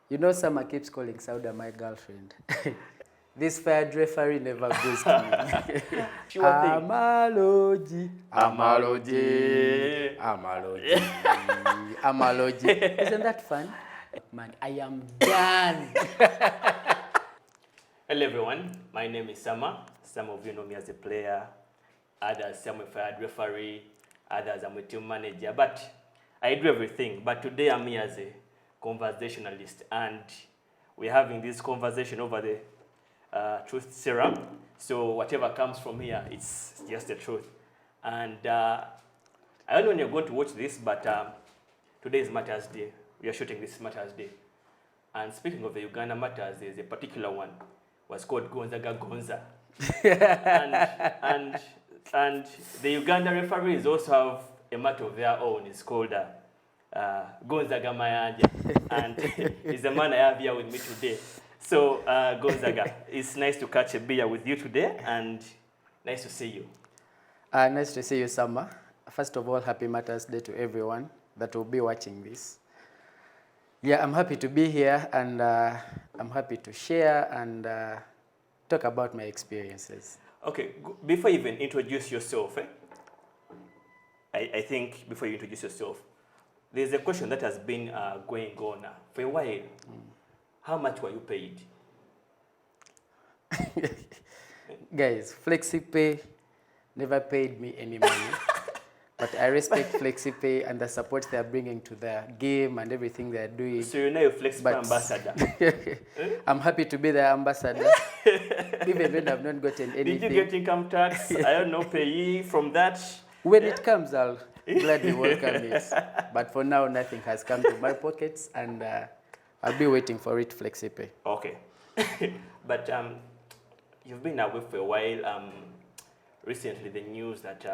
You know, Sama keeps calling Sauda my girlfriend. This fired referee never goes to me. Sure thing. Amaloji, Amaloji, Amaloji, Amaloji. Isn't that fun? Man, I am done. Hello everyone, my name is Sama. Some of you know me as a player, others I'm a fired referee, others I'm a team manager, but I do everything. But today I'm here as a conversationalist, and we're having this conversation over the truth serum. So whatever comes from here, it's just the truth. And I don't know when you're going to watch this, but today is Matters Day. We are shooting this Matters Day. And speaking of the Uganda Matters, there's a particular one was called Gonzaga Gonza. and the Uganda referees also have a matter of their own. It's called Gonzaga Mayanja. And he's the man I have here with me today. So Gonzaga, it's nice to catch a beer with you today, and nice to see you. Nice to see you, Sama. First of all, happy Matters Day to everyone that will be watching this. Yeah, I'm happy to be here, and I'm happy to share and talk about my experiences. Okay, before you even introduce yourself, I think before you introduce yourself, there's a question that has been going on for a while. How much were you paid? Guys, FlexiPay never paid me any money. But I respect FlexiPay and the support they are bringing to the game and everything they are doing. So you're now a FlexiPay ambassador. I'm happy to be the ambassador, even when I've not gotten anything. Did you get income tax? I don't know, payee from that? When it comes, I'll gladly welcome it. But for now, nothing has come to my pockets, and I'll be waiting for it, FlexiPay. Okay. But you've been away for a while. Recently, the news that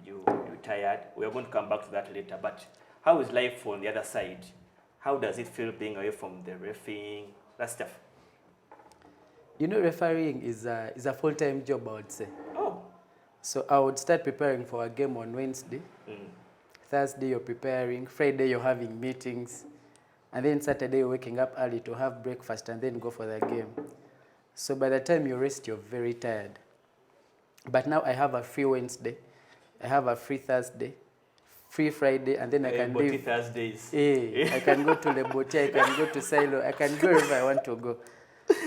you retired, we are going to come back to that later, but how is life on the other side? How does it feel being away from the refereeing, that stuff? You know, refereeing is a full-time job, I would say. Oh. So I would start preparing for a game on Wednesday. Thursday, you're preparing. Friday, you're having meetings. And then Saturday, you're waking up early to have breakfast and then go for the game. So by the time you rest, you're very tired. But now I have a free Wednesday, I have a free Thursday, free Friday, and then I can do Thursdays. I can go to Leboti, I can go to Silo, I can go wherever I want to go.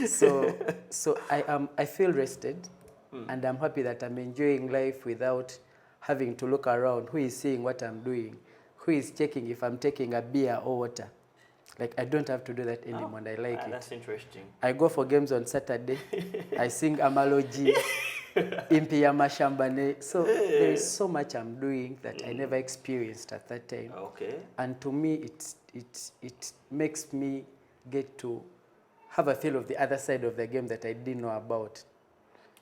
So I feel rested, and I'm happy that I'm enjoying life without having to look around. Who is seeing what I'm doing? Who is checking if I'm taking a beer or water? Like, I don't have to do that anymore, and I like it. That's interesting. I go for games on Saturday. I sing Amaloji, Impiyama Shambane. So there is so much I'm doing that I never experienced at that time. Okay. And to me, it makes me get to have a feel of the other side of the game that I didn't know about.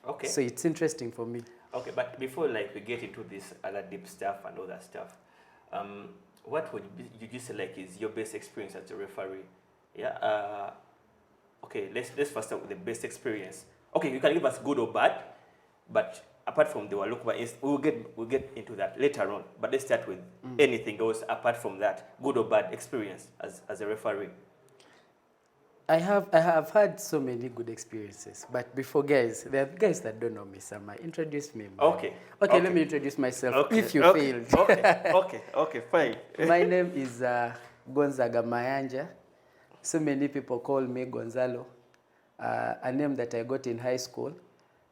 Okay. So it's interesting for me. Okay, but before we get into this other deep stuff and all that stuff, what would you say is your best experience as a referee? Yeah. Okay. Let's first start with the best experience. Okay, you can give us good or bad, but apart from the Walukwa, we'll get into that later on. But let's start with anything else apart from that, good or bad experience as a referee. I have had so many good experiences, but before, guys, there are guys that don't know me, Sama. Introduce me. Man. Okay, let me introduce myself. If you failed. Okay, fine. My name is Gonzaga Mayanja. So many people call me Gonzalo, a name that I got in high school,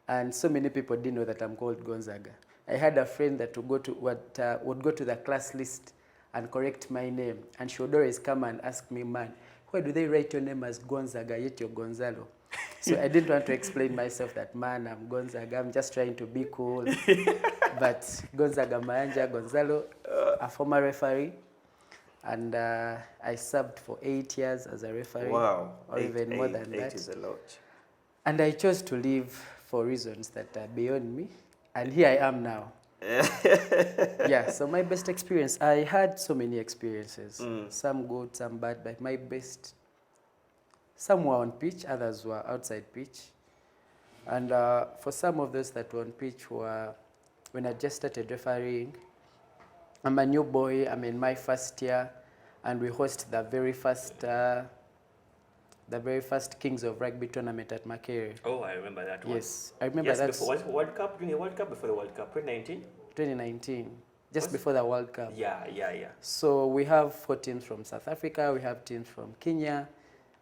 and so many people didn't know that I'm called Gonzaga. I had a friend that would go to the class list and correct my name, and she would always come and ask me, man, why do they write your name as Gonzaga yet you're Gonzalo? So I didn't want to explain myself that, man, I'm Gonzaga, I'm just trying to be cool. But Gonzaga Mayanja, Gonzalo, a former referee, and I served for 8 years as a referee. Wow. Or even more than that. 8 is a lot. And I chose to leave for reasons that are beyond me, and here I am now. Yeah, so my best experience, I had so many experiences, some good, some bad, but my best, some were on pitch, others were outside pitch. And for some of those that were on pitch were when I just started refereeing. I'm a new boy, I'm in my first year, and we host the very first the very first Kings of Rugby tournament at Makerere. Oh, I remember that one. Yes, I remember that. Before World Cup, during the World Cup, before the World Cup, 2019? 2019, just before the World Cup. Yeah. So we have 4 teams from South Africa, we have teams from Kenya,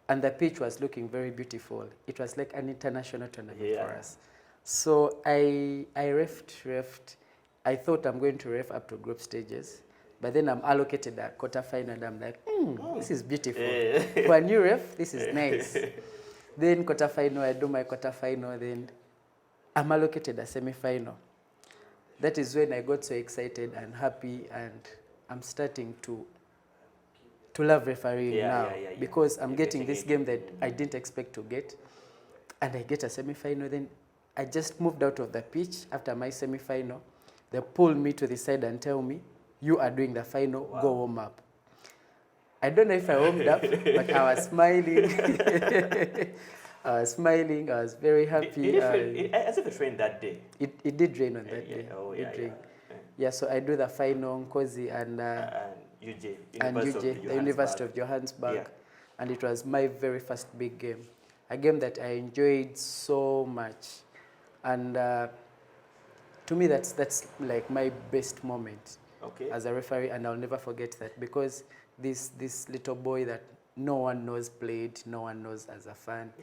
and the pitch was looking very beautiful. It was like an international tournament for us. So I refed. I thought I'm going to ref up to group stages, but then I'm allocated a quarter final, and I'm like, this is beautiful. For a new ref, this is nice. Then quarter final, I do my quarter final, then I'm allocated a semi-final. That is when I got so excited and happy, and I'm starting to love refereeing now because I'm getting this game that I didn't expect to get, and I get a semi-final. Then I just moved out of the pitch after my semi-final. They pull me to the side and tell me, you are doing the final, go warm up. I don't know if I warmed up, but I was smiling. I was smiling, I was very happy. As if it rained that day. It did rain on that day. Oh, it rained. Yeah, so I do the final, Nkosi and UJ, the University of Johannesburg. And it was my very first big game. A game that I enjoyed so much. And to me, that's like my best moment as a referee, and I'll never forget that, because this little boy that no one knows played, no one knows as a fan,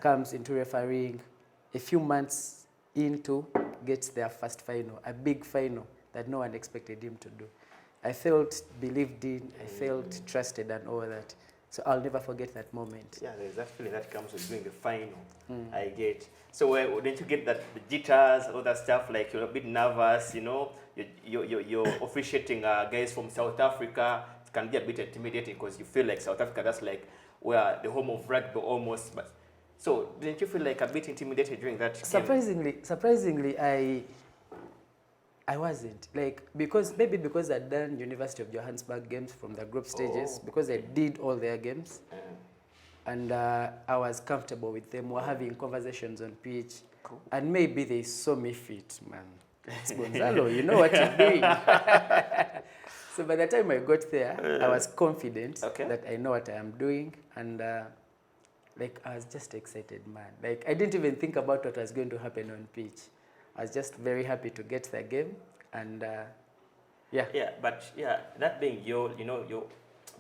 comes into refereeing a few months into, gets their first final, a big final that no one expected him to do. I felt believed in, I felt trusted and all that. So I'll never forget that moment. Yeah, there's that feeling that comes with doing the final. I get. So didn't you get that the jitters, all that stuff? Like you're a bit nervous, you know. You're officiating guys from South Africa. It can be a bit intimidating because you feel like South Africa, that's like where the home of rugby almost. But so didn't you feel like a bit intimidated during that? Surprisingly, I wasn't, like, because I'd done University of Johannesburg games from the group stages, because I did all their games, and I was comfortable with them. We're having conversations on pitch, and maybe they saw me fit, man. It's Gonzalo, you know what you're doing. So by the time I got there, I was confident that I know what I am doing, and like I was just excited, man. Like I didn't even think about what was going to happen on pitch. I was just very happy to get the game, and that being your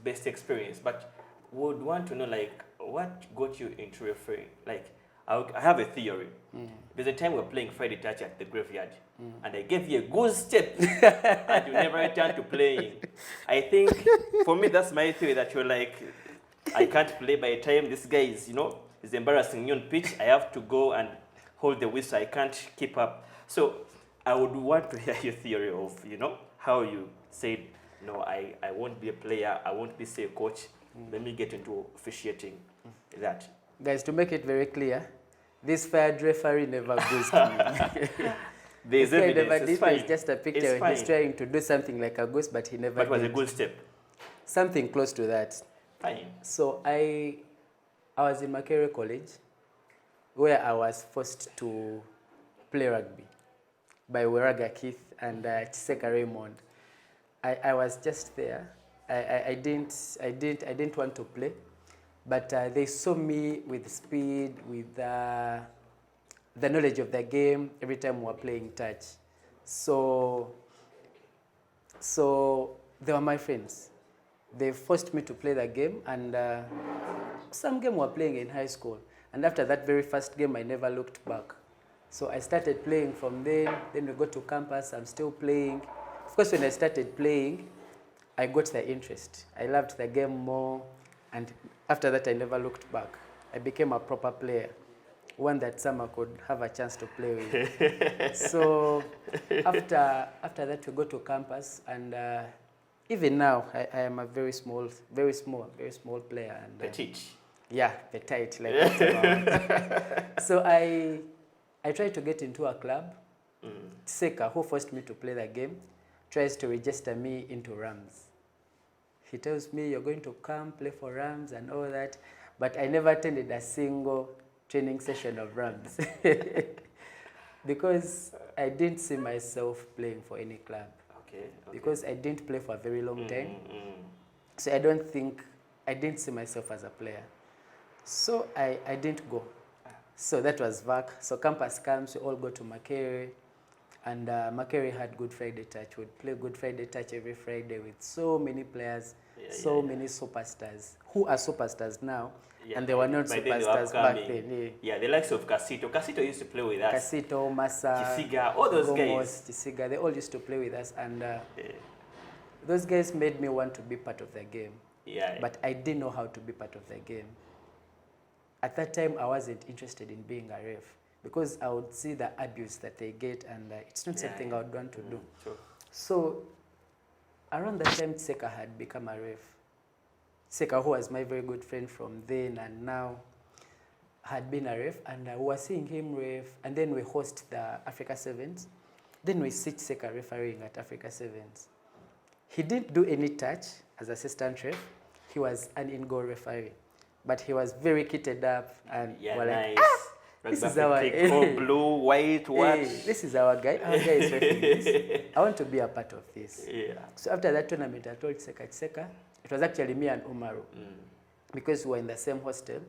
best experience, but would want to know, like, what got you into refereeing? Like, I have a theory. There's a time we were playing Friday Touch at the graveyard, and I gave you a good step, and you never returned to playing. I think, for me, that's my theory, that you're like, I can't play by the time this guy is, is embarrassing me on pitch. I have to go and hold the whistle. I can't keep up. So I would want to hear your theory of, how you said, no, I won't be a player. I won't be, say, a coach. Let me get into officiating that. Guys, to make it very clear, this fired referee never goes to me. There's evidence. It's just a picture when he's trying to do something like a ghost, but he never did. But it was a good step. Something close to that. Fine. So I was in Makerere College, where I was forced to play rugby by Weraga Keith and Chiseka Raymond. I was just there. I didn't want to play, but they saw me with speed, with the knowledge of the game every time we were playing touch. So they were my friends. They forced me to play the game, and some game we were playing in high school. And after that very first game, I never looked back. So I started playing from then we got to campus, I'm still playing. Of course, when I started playing, I got the interest. I loved the game more, and after that, I never looked back. I became a proper player, one that Sama could have a chance to play with. So after that, we go to campus, and even now, I am a very small player. And petite. Yeah, petite, like that's So I tried to get into a club. Seka, who forced me to play the game, tries to register me into Rams. He tells me, you're going to come play for Rams and all that, but I never attended a single training session of Rams because I didn't see myself playing for any club. Okay. Because I didn't play for a very long time. So I didn't see myself as a player. So I didn't go. So that was VAC. So campus comes, we all go to Makere. And Makere had Good Friday Touch. We'd play Good Friday Touch every Friday with so many players, many superstars, who are superstars now, and they were not superstars back then. Yeah, the likes of Casito. Casito used to play with us. Casito, Massa, Chisiga, all those guys. Chisiga, they all used to play with us. And those guys made me want to be part of the game. Yeah. But I didn't know how to be part of the game. At that time, I wasn't interested in being a ref because I would see the abuse that they get, and it's not something I would want to do. Sure. So around that time, Tseka had become a ref. Tseka, who was my very good friend from then and now, had been a ref, and we were seeing him ref, and then we host the Africa Sevens. Then we see Tseka refereeing at Africa Sevens. He didn't do any touch as assistant ref. He was an in-goal referee. But he was very kitted up, and we're like, this is our blue, white, what? This is our guy. Our guy is refing this. I want to be a part of this. Yeah. So after that tournament, I told Tseka, it was actually me and Umaru, because we were in the same hostel.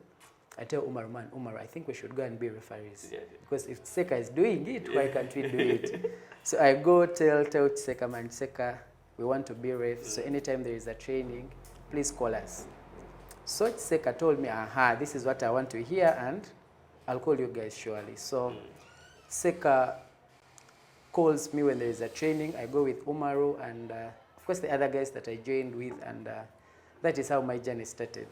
I tell Umaru, man, Umaru, I think we should go and be referees. Yeah. Because if Tseka is doing it, why can't we do it? So I go tell Tseka, man, Tseka, we want to be refs. So anytime there is a training, please call us. So Tseka told me, this is what I want to hear, and I'll call you guys surely. So Tseka calls me when there is a training. I go with Umaru and, of course, the other guys that I joined with, and that is how my journey started.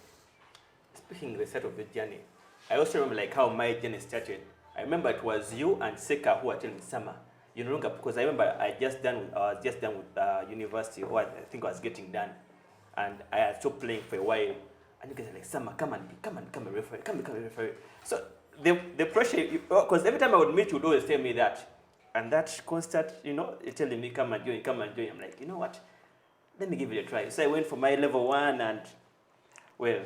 Speaking of the start of the journey, I also remember like how my journey started. I remember it was you and Tseka who were telling me, Sama, you no longer, because I remember I was just done with university, or I think I was getting done, and I had stopped playing for a while. And you guys are like, Sama, come and referee, come become a referee. So the pressure, because every time I would meet you, would always tell me that. And that constant, telling me, come and join. I'm like, you know what? Let me give it a try. So I went for my level 1, and, well,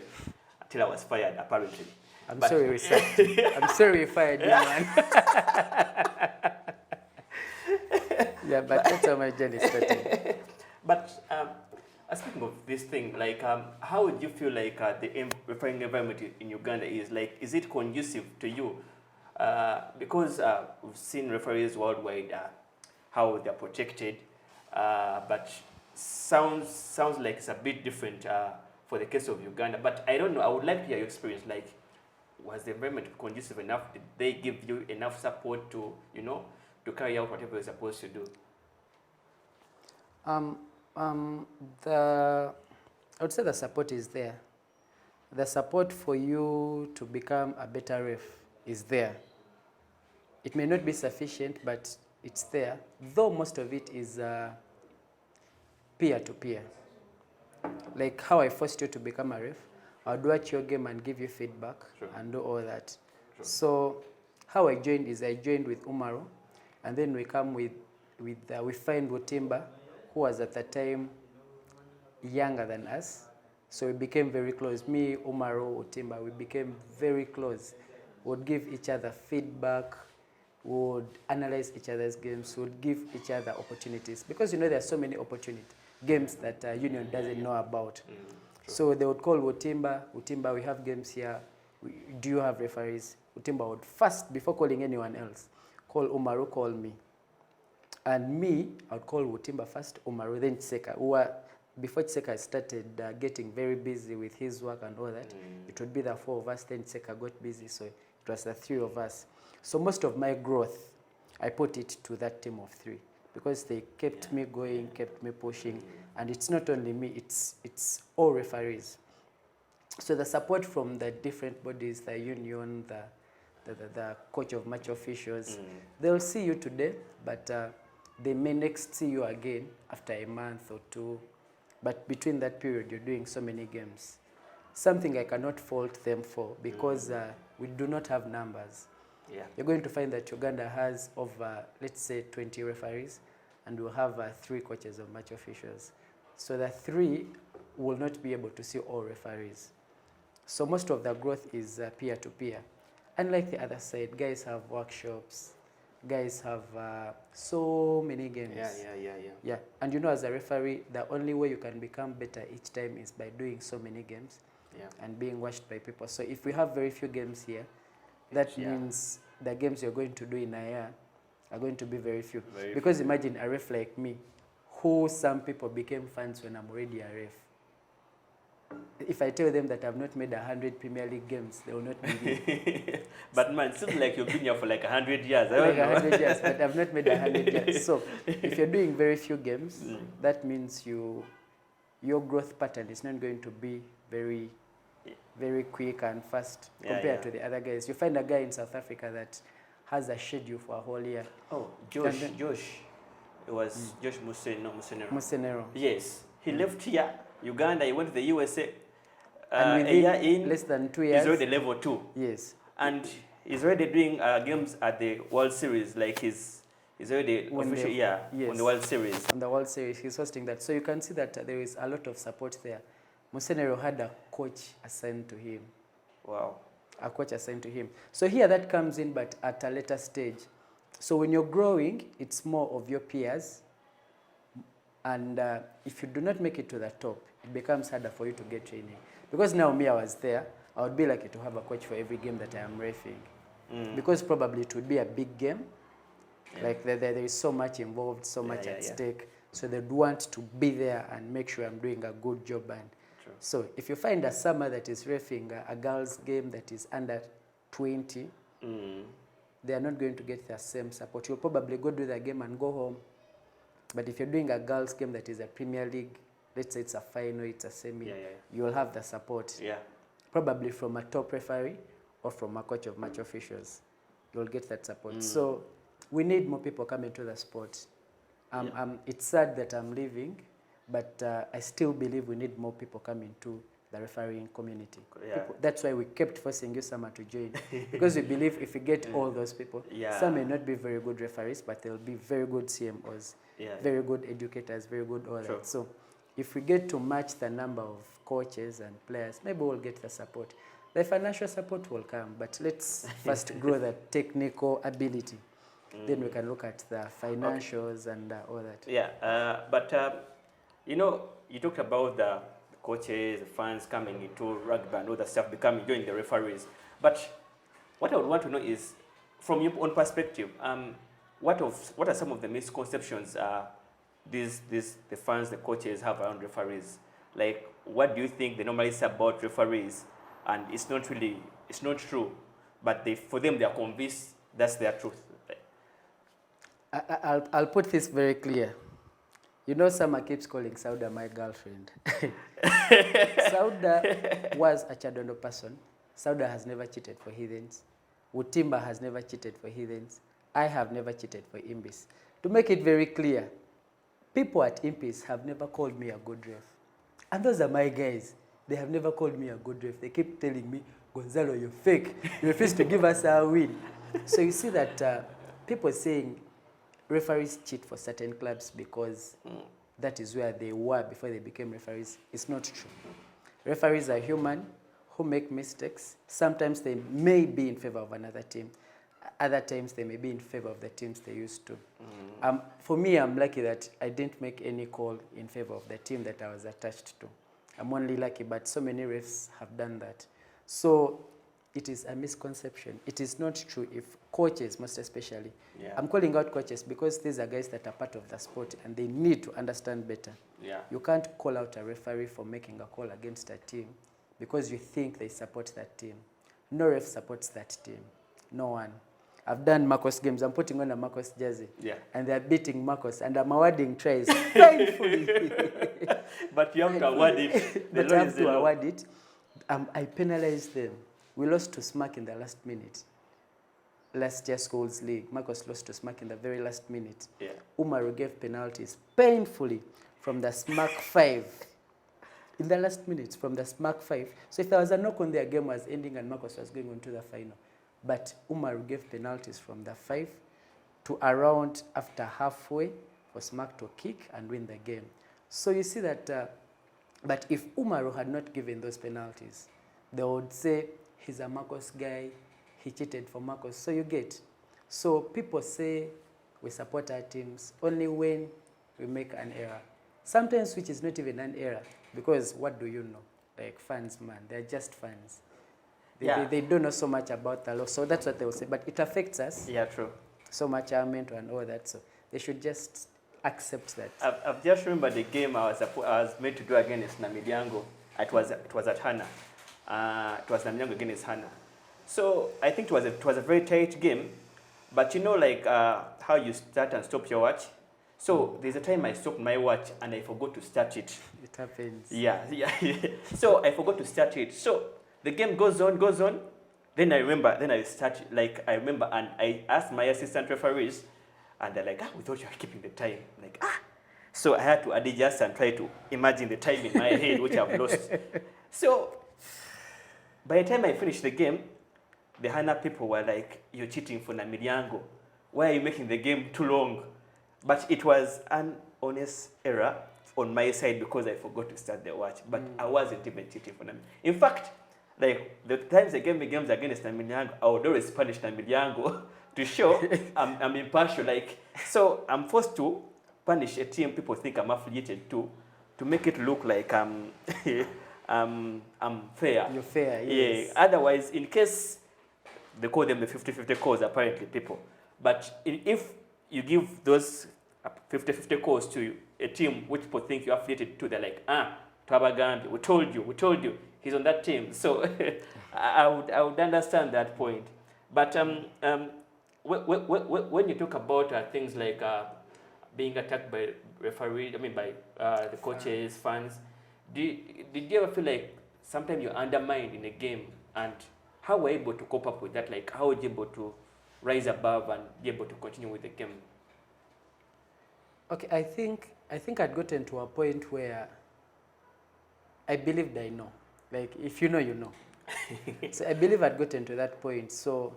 until I was fired, apparently. I'm sorry we fired you, man. Yeah, but that's how my journey started. But speaking of this thing, like, how would you feel like the refereeing environment in Uganda is? Like, is it conducive to you? Because we've seen referees worldwide, how they're protected, but sounds like it's a bit different for the case of Uganda. But I don't know, I would like to hear your experience. Like, was the environment conducive enough? Did they give you enough support to, to carry out whatever you're supposed to do? I would say the support is there. The support for you to become a better ref is there. It may not be sufficient, but it's there, though most of it is peer-to-peer. Like how I forced you to become a ref, I would watch your game and give you feedback and do all that. So how I joined is I joined with Umaru, and then we come we find Wotimba, who was at the time younger than us. So we became very close. Me, Umaru, Wotimba, we became very close. We would give each other feedback, we would analyze each other's games, we would give each other opportunities. Because there are so many games that Union doesn't know about. So they would call Wotimba, we have games here, do you have referees? Wotimba would first, before calling anyone else, call Umaru, call me. And me, I would call Wotimba first, Umaru, then Tseka. Before Tseka started getting very busy with his work and all that, it would be the 4 of us, then Tseka got busy, so it was the 3 of us. So most of my growth, I put it to that team of 3, because they kept me going, kept me pushing, and it's not only me, it's all referees. So the support from the different bodies, the union, the coach of match officials, they'll see you today, but they may next see you again after a month or 2. But between that period, you're doing so many games. Something I cannot fault them for, because we do not have numbers. Yeah. You're going to find that Uganda has over, let's say, 20 referees, and we'll have 3 coaches of match officials. So the 3 will not be able to see all referees. So most of the growth is peer-to-peer. Unlike the other side, guys have workshops, guys have so many games. Yeah. And as a referee, the only way you can become better each time is by doing so many games. and being watched by people. So if we have very few games here, that means the games you're going to do in a year are going to be very few. Because imagine a ref like me, who some people became fans when I'm already a ref. If I tell them that I've not made 100 Premier League games, they will not believe. But man, it seems like you've been here for like 100 years. Like 100 years, but I've not made 100 years. So if you're doing very few games, that means your growth pattern is not going to be very quick and fast compared to the other guys. You find a guy in South Africa that has a schedule for a whole year. Oh, Josh. It was Josh Musenero. Yes. He left here, Uganda, he went to the USA. And a year in, less than 2 years. He's already level 2. Yes. And he's already doing games at the World Series, like he's already officially on the World Series. On the World Series, he's hosting that. So you can see that there is a lot of support there. Musenero had a coach assigned to him. Wow. A coach assigned to him. So here that comes in, but at a later stage. So when you're growing, it's more of your peers. And if you do not make it to the top, it becomes harder for you to get training. Because now I was there, I would be lucky to have a coach for every game that I am reffing. Because probably it would be a big game. Like there is so much involved, so much at stake. So they'd want to be there and make sure I'm doing a good job. And so if you find a summer that is reffing a girls' game that is under 20, they are not going to get the same support. You'll probably go do the game and go home. But if you're doing a girls' game that is a Premier League, let's say it's a final, it's a semi, you'll have the support. Probably from a top referee or from a coach of match officials. You'll get that support. So we need more people coming to the sport. It's sad that I'm leaving, but I still believe we need more people coming to the refereeing community. That's why we kept forcing you, Sama, to join. Because we believe if we get all those people, some may not be very good referees, but they'll be very good CMOs, very good educators, very good all that. So if we get to match the number of coaches and players, maybe we'll get the support. The financial support will come, but let's first grow the technical ability. Then we can look at the financials and all that. But you know, you talked about the coaches, the fans coming into rugby and all that stuff, joining the referees. But what I would want to know is, from your own perspective, what are some of the misconceptions the fans, the coaches have around referees? Like, what do you think they normally say about referees, and it's not true, but for them they are convinced that's their truth? I'll put this very clear. You know, Sama keeps calling Sauda my girlfriend. Sauda was a Chadondo person. Sauda has never cheated for heathens. Utimba has never cheated for heathens. I have never cheated for Imbis. To make it very clear, people at Impis have never called me a good ref. And those are my guys. They have never called me a good ref. They keep telling me, Gonzalo, you're fake. You refuse to give us our win. So you see that people saying referees cheat for certain clubs because that is where they were before they became referees. It's not true. Referees are human who make mistakes. Sometimes they may be in favor of another team. Other times they may be in favor of the teams they used to. For me, I'm lucky that I didn't make any call in favor of the team that I was attached to. I'm only lucky, but so many refs have done that. So it is a misconception. It is not true if coaches, most especially. I'm calling out coaches because these are guys that are part of the sport and they need to understand better. You can't call out a referee for making a call against a team because you think they support that team. No ref supports that team. No one. I've done Marcos games. I'm putting on a Marcos jersey. And they're beating Marcos and I'm awarding tries painfully. But you have to award it. But I have to award it. I penalized them. We lost to Smack in the last minute. Last year Schools League, Marcos lost to Smack in the very last minute. Umaru gave penalties painfully from the Smack 5. In the last minutes, from the Smack 5. So if there was a knock on their game was ending and Marcos was going on to the final. But Umaru gave penalties from the 5 to around after halfway for Smack to kick and win the game. So you see that, but if Umaru had not given those penalties, they would say, he's a Marcos guy, he cheated for Marcos. So you get. So people say we support our teams only when we make an error. Sometimes which is not even an error, because what do you know? like fans, man. They're just fans. Yeah. They don't know so much about the law, so that's what they will say. But it affects us. Yeah, true. So much our mental and all that, so they should just accept that. I've just remembered the game I was made to do against Namilyango. It was at Hana. It was Namilyango against Hana. So I think it was a very tight game, but you know, like how you start and stop your watch. So there's a time I stopped my watch and I forgot to start it. It happens. Yeah. So I forgot to start it. So the game goes on. Then I remember, and I asked my assistant referees, and they're like, we thought you were keeping the time. I'm like, So I had to adjust and try to imagine the time in my head, which I've lost. So by the time I finished the game, the Hana people were like, you're cheating for Namilyango. Why are you making the game too long? But it was an honest error on my side because I forgot to start the watch. But I wasn't even cheating for Namilyango. In fact, like the times I game games against Namilyango, I would always punish Namilyango to show I'm impartial. Like, so I'm forced to punish a team people think I'm affiliated to make it look like I'm fair. You're fair, yes. Yeah. Otherwise, in case they call them the 50-50 calls, apparently people. But if you give those 50-50 calls to a team which people think you're affiliated to, they're like, Tabagambi, we told you. He's on that team. So I would understand that point. But when you talk about things like being attacked by referees, by the coaches, fans, did you ever feel like sometimes you're undermined in a game, and how were you able to cope up with that? Like, how were you able to rise above and be able to continue with the game? Okay, I think I'd gotten to a point where I believed I know. Like, if you know, you know. So I believe I'd gotten to that point. So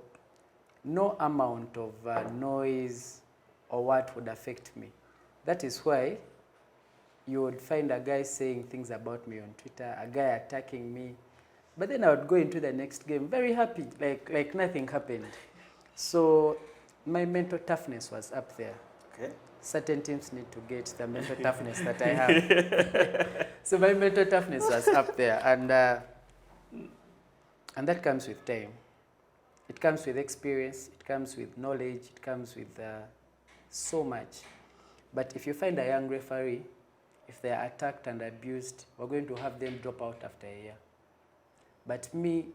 no amount of noise or what would affect me. That is why you would find a guy saying things about me on Twitter, a guy attacking me. But then I would go into the next game very happy, like nothing happened. So my mental toughness was up there. Okay. Certain teams need to get the mental toughness that I have. So my mental toughness was up there, and that comes with time. It comes with experience, it comes with knowledge, it comes with so much. But if you find a young referee, if they are attacked and abused, we're going to have them drop out after a year. But me,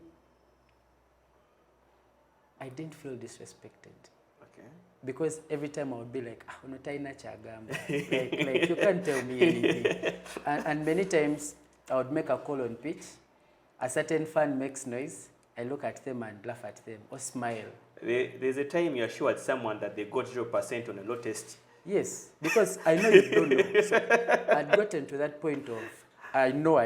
I didn't feel disrespected. Okay. Because every time I would be like, like you can't tell me anything. And many times I would make a call on pitch. A certain fan makes noise. I look at them and laugh at them or smile. There's a time you assured someone that they got 0% on a low test. Yes, because I know you don't know. So I'd gotten to that point of, I know,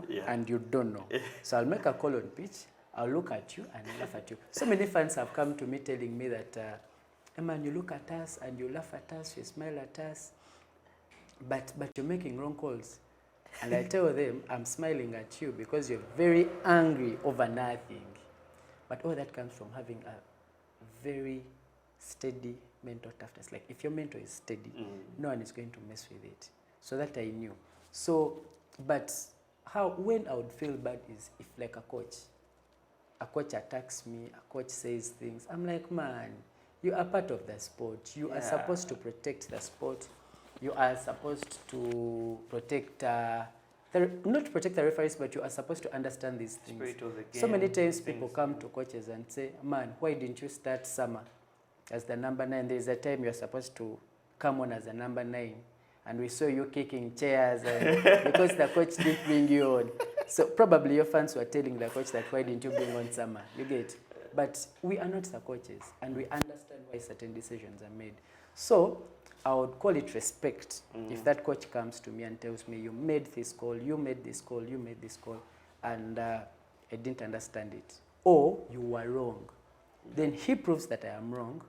yeah, and you don't know. So I'll make a call on pitch, I'll look at you and laugh at you. So many fans have come to me telling me that, Emmanuel, you look at us and you laugh at us, you smile at us, but you're making wrong calls. And I tell them, I'm smiling at you because you're very angry over nothing. But all that comes from having a very steady mental toughness. Like, if your mental is steady, no one is going to mess with it. So that I knew. So, but when I would feel bad is if, like, a coach attacks me, a coach says things, I'm like, man, you are part of the sport. You are supposed to protect the sport. You are supposed to protect, not protect the referees, but you are supposed to understand these things. Spirit of the game, so many times people come to coaches and say, man, why didn't you start Sama as the number 9? There's a time you're supposed to come on as a number 9. And we saw you kicking chairs because the coach didn't bring you on. So probably your fans were telling the coach that, why didn't you bring on Sama? You get? But we are not the coaches, and we understand why certain decisions are made. So I would call it respect if that coach comes to me and tells me, you made this call, you made this call, you made this call, and I didn't understand it. Or you were wrong. Then he proves that I am wrong,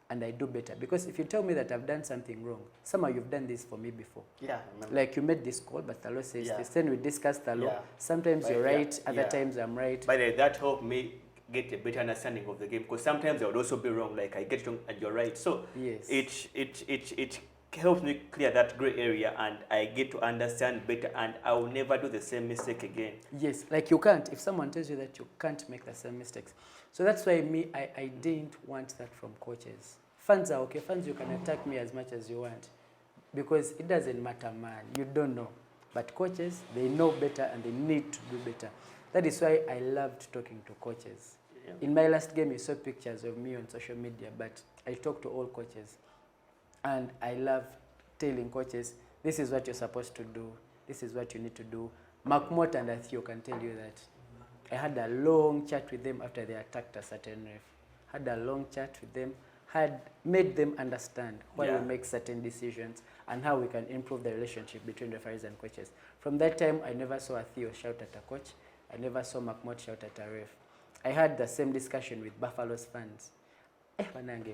and I do better. Because if you tell me that I've done something wrong, somehow you've done this for me before. Yeah, like you made this call, but the law says this. Then we discuss the law. Sometimes you're right, other times I'm right. But that helped me get a better understanding of the game, because sometimes I would also be wrong, like I get wrong and you're right. So yes, it helps me clear that gray area, and I get to understand better, and I will never do the same mistake again. Yes, like you can't, if someone tells you that you can't make the same mistakes. So that's why I didn't want that from coaches. Fans are okay, fans you can attack me as much as you want, because it doesn't matter, man, you don't know. But coaches, they know better and they need to do better. That is why I loved talking to coaches. Yeah. In my last game, you saw pictures of me on social media, but I talk to all coaches. And I love telling coaches, this is what you're supposed to do. This is what you need to do. McMott and Athio can tell you that. I had a long chat with them after they attacked a certain ref. Had a long chat with them, had made them understand why we make certain decisions and how we can improve the relationship between referees and coaches. From that time, I never saw Athio shout at a coach. I never saw McMott shout at a ref. I had the same discussion with Buffalo's fans.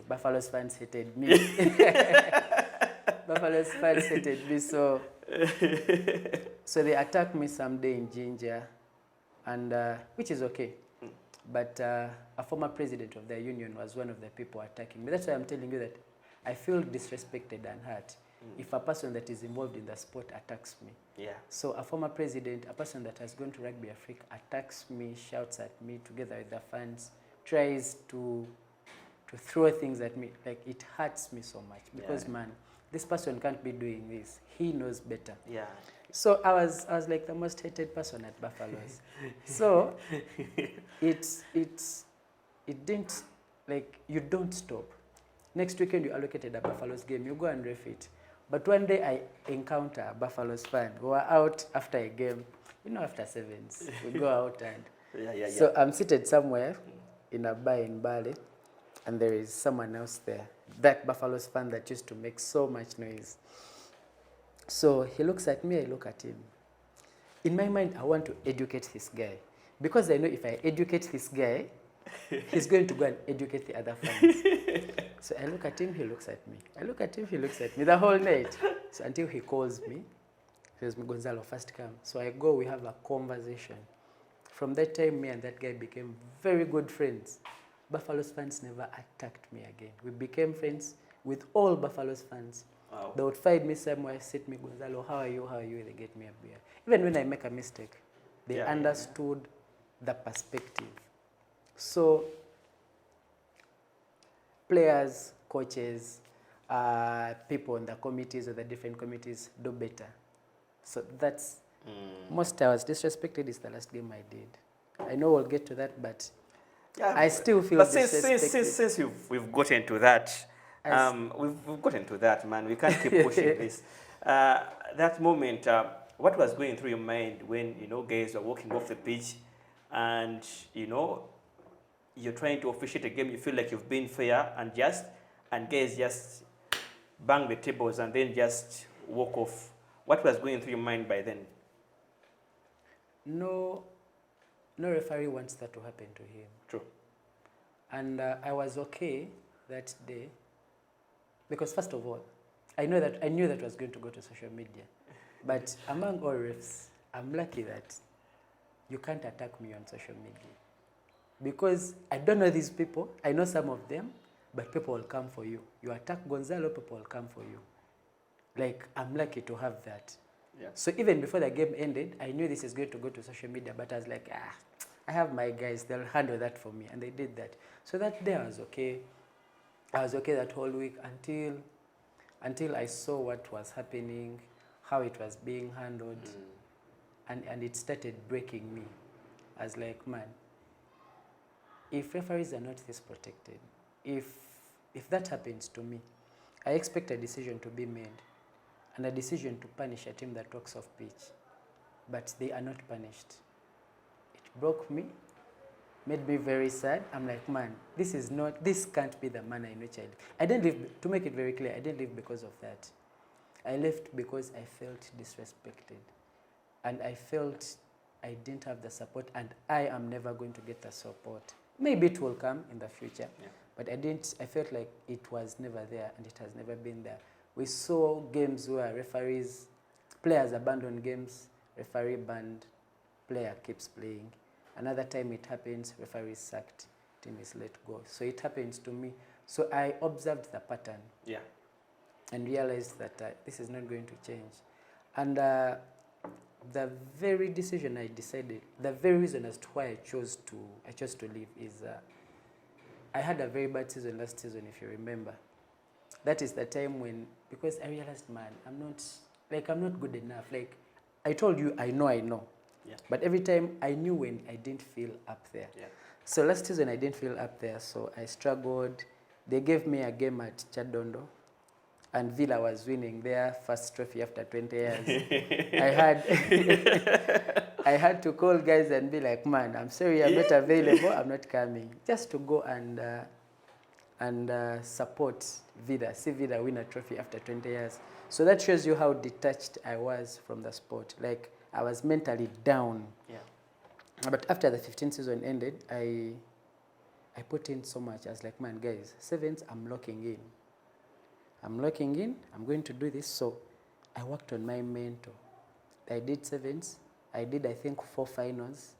Buffalo's fans hated me. Buffalo's fans hated me, so they attacked me someday in Ginger, and which is okay. But a former president of their union was one of the people attacking me. That's why I'm telling you that I feel disrespected and hurt if a person that is involved in the sport attacks me. Yeah. So a former president, a person that has gone to Rugby Africa, attacks me, shouts at me together with the fans, tries to throw things at me. Like, it hurts me so much because, man, this person can't be doing this. He knows better. Yeah. So I was like the most hated person at Buffalo's. So it didn't, like, you don't stop. Next weekend you allocated a Buffalo's game, you go and ref it. But one day I encounter a Buffalo's fan. We were out after a game, after sevens. We go out and so I'm seated somewhere in a bar in Bali, and there is someone else there, that Buffalo's fan that used to make so much noise. So he looks at me, I look at him. In my mind, I want to educate this guy, because I know if I educate this guy, he's going to go and educate the other fans. So I look at him, he looks at me. I look at him, he looks at me the whole night. So until he calls me, he says, Gonzalo, first come. So I go, we have a conversation. From that time, me and that guy became very good friends. Buffalo's fans never attacked me again. We became friends with all Buffalo's fans. Wow. They would find me somewhere, sit me, Gonzalo, how are you? How are you? They get me a beer. Even when I make a mistake, they understood the perspective. So players, coaches, people in the committees or the different committees do better. So that's, most I was disrespected is the last game I did. I know we'll get to that, but I still feel disrespected. Since we've gotten to that, we've gotten to that, man. We can't keep pushing this. That moment, what was going through your mind when, guys are walking off the pitch and, you're trying to officiate a game, you feel like you've been fair and just, and guys just bang the tables and then just walk off. What was going through your mind by then? No referee wants that to happen to him. True. And I was okay that day because, first of all, I knew that was going to go to social media. But among all refs, I'm lucky that you can't attack me on social media. Because I don't know these people. I know some of them, but people will come for you. You attack Gonzalo, people will come for you. Like, I'm lucky to have that. Yeah. So even before the game ended, I knew this is going to go to social media, but I was like, I have my guys, they'll handle that for me. And they did that. So that day I was okay. I was okay that whole week until I saw what was happening, how it was being handled, and it started breaking me. I was like, man, if referees are not this protected, if that happens to me, I expect a decision to be made and a decision to punish a team that walks off pitch, but they are not punished. It broke me, made me very sad. I'm like, man, this can't be the manner in which I live. I didn't live, to make it very clear, I didn't live because of that. I left because I felt disrespected, and I felt I didn't have the support, and I am never going to get the support. Maybe it will come in the future, but I felt like it was never there, and it has never been there. We saw games where players abandon games, referee banned, player keeps playing. Another time it happens, referee is sacked, team is let go. So it happens to me. So I observed the pattern. Yeah. and realized that this is not going to change. And the very decision I decided, the very reason as to why I chose to leave is I had a very bad season last season, if you remember. That is the time when, because I realized, man, I'm not good enough. Like, I told you, I know. Yeah. But every time I knew when I didn't feel up there. Yeah. So last season I didn't feel up there, so I struggled. They gave me a game at Chadondo, and Villa was winning their first trophy after 20 years. I had to call guys and be like, man, I'm sorry, I'm not available, I'm not coming. Just to go and support Vida, see Vida win a trophy after 20 years. So that shows you how detached I was from the sport. Like, I was mentally down. Yeah. But after the 15th season ended, I put in so much. I was like, man, guys, sevens, I'm locking in. I'm going to do this. So I worked on my mentor. I did sevens. I did, I think, 4 finals.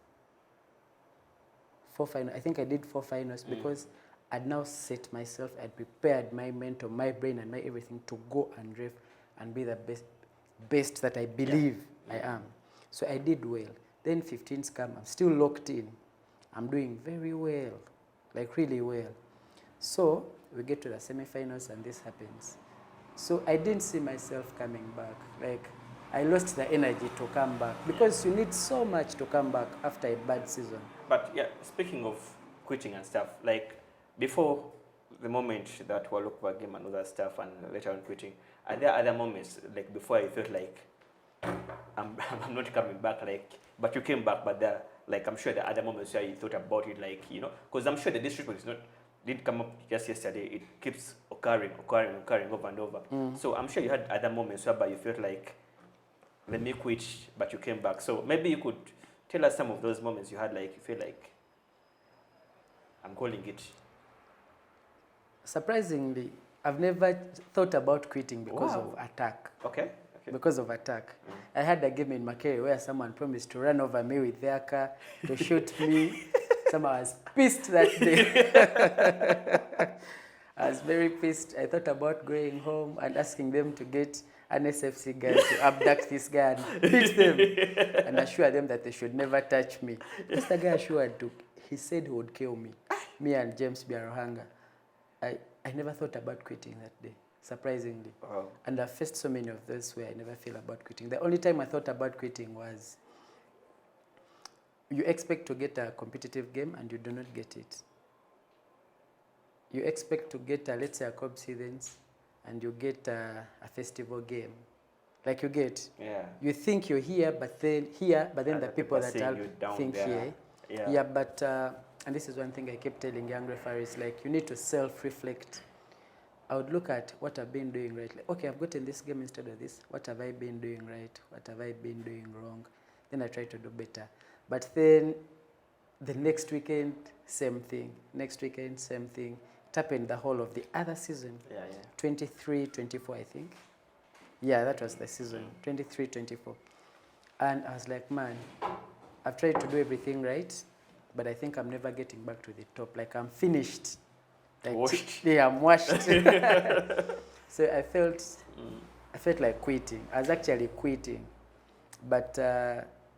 I think I did 4 finals because I'd now set myself, I'd prepared my mentor, my brain, and my everything to go and ref and be the best that I believe I am. So I did well. Then 15s come, I'm still locked in. I'm doing very well, like really well. So we get to the semifinals and this happens. So I didn't see myself coming back. Like, I lost the energy to come back because you need so much to come back after a bad season. But yeah, speaking of quitting and stuff, like before the moment that we look back game and other stuff and later on quitting, are there other moments like before I felt like I'm not coming back, like, but you came back, but there, like, I'm sure there are other moments where you thought about it, like, you know, because I'm sure that this treatment didn't come up just yesterday. It keeps occurring over and over. So I'm sure you had other moments whereby you felt like, let me quit, but you came back. So maybe you could tell us some of those moments you had, like, you feel like, I'm calling it. Surprisingly, I've never thought about quitting because of attack. Okay. Because of attack. I had a game in Makere where someone promised to run over me with their car, to shoot me. Someone was pissed that day. I was very pissed. I thought about going home and asking them to get an SFC guy to abduct this guy and beat them and assure them that they should never touch me. Because the guy assured to, he said he would kill me. Me and James Biarohanga. I never thought about quitting that day, surprisingly. Wow. And I faced so many of those where I never feel about quitting. The only time I thought about quitting was you expect to get a competitive game and you do not get it. You expect to get, let's say, a Cobs Heathens and you get a festival game. Like you get, you think you're here, but then the people that think there. here. But, and this is one thing I kept telling young referees, like, you need to self-reflect. I would look at what I've been doing right. Like, okay, I've gotten this game instead of this. What have I been doing right? What have I been doing wrong? Then I try to do better. But then the next weekend, same thing. Next weekend, same thing. It happened the whole of the other season. 23, 24, I think. Yeah, that was the season. 23, 24. And I was like, man, I've tried to do everything right, but I think I'm never getting back to the top. Like, I'm finished. Like, washed. Yeah, I'm washed. So I felt like quitting. I was actually quitting. But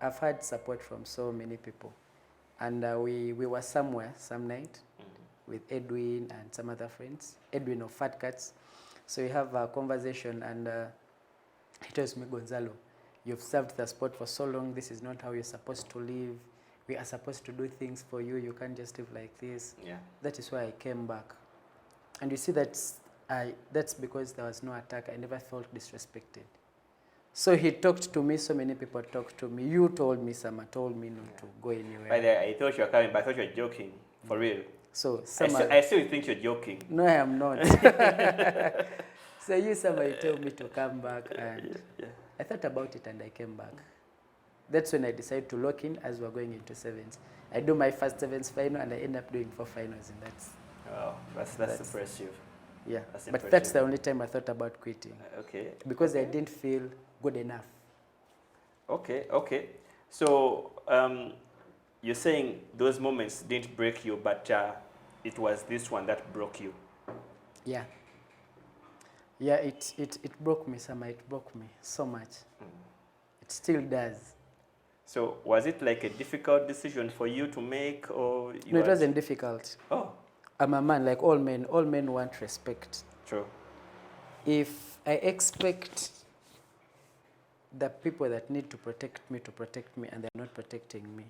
I've had support from so many people. And we were somewhere some night with Edwin and some other friends. Edwin of Fat Cats. So we have a conversation and he tells me, Gonzalo, you've served the sport for so long. This is not how you're supposed to live. We are supposed to do things for you. You can't just live like this. Yeah. That is why I came back. And you see, that's because there was no attack. I never felt disrespected. So he talked to me. So many people talked to me. You told me, Sama told me not to go anywhere. By the way, I thought you were coming, but I thought you were joking. For real. So I still think you're joking. No, I am not. So somebody told me to come back, and I thought about it and I came back. That's when I decided to lock in as we're going into sevens. I do my first sevens final and I end up doing 4 finals, and that's impressive. Yeah, that's but impressive. that's the only time I thought about quitting. Okay. Because I didn't feel good enough. Okay. So you're saying those moments didn't break you, but it was this one that broke you. Yeah. Yeah, it broke me, Sama. It broke me so much. It still does. So was it like a difficult decision for you to make, or you No, it had... wasn't difficult. Oh, I'm a man, like all men want respect. true. If I expect the people that need to protect me, and they're not protecting me,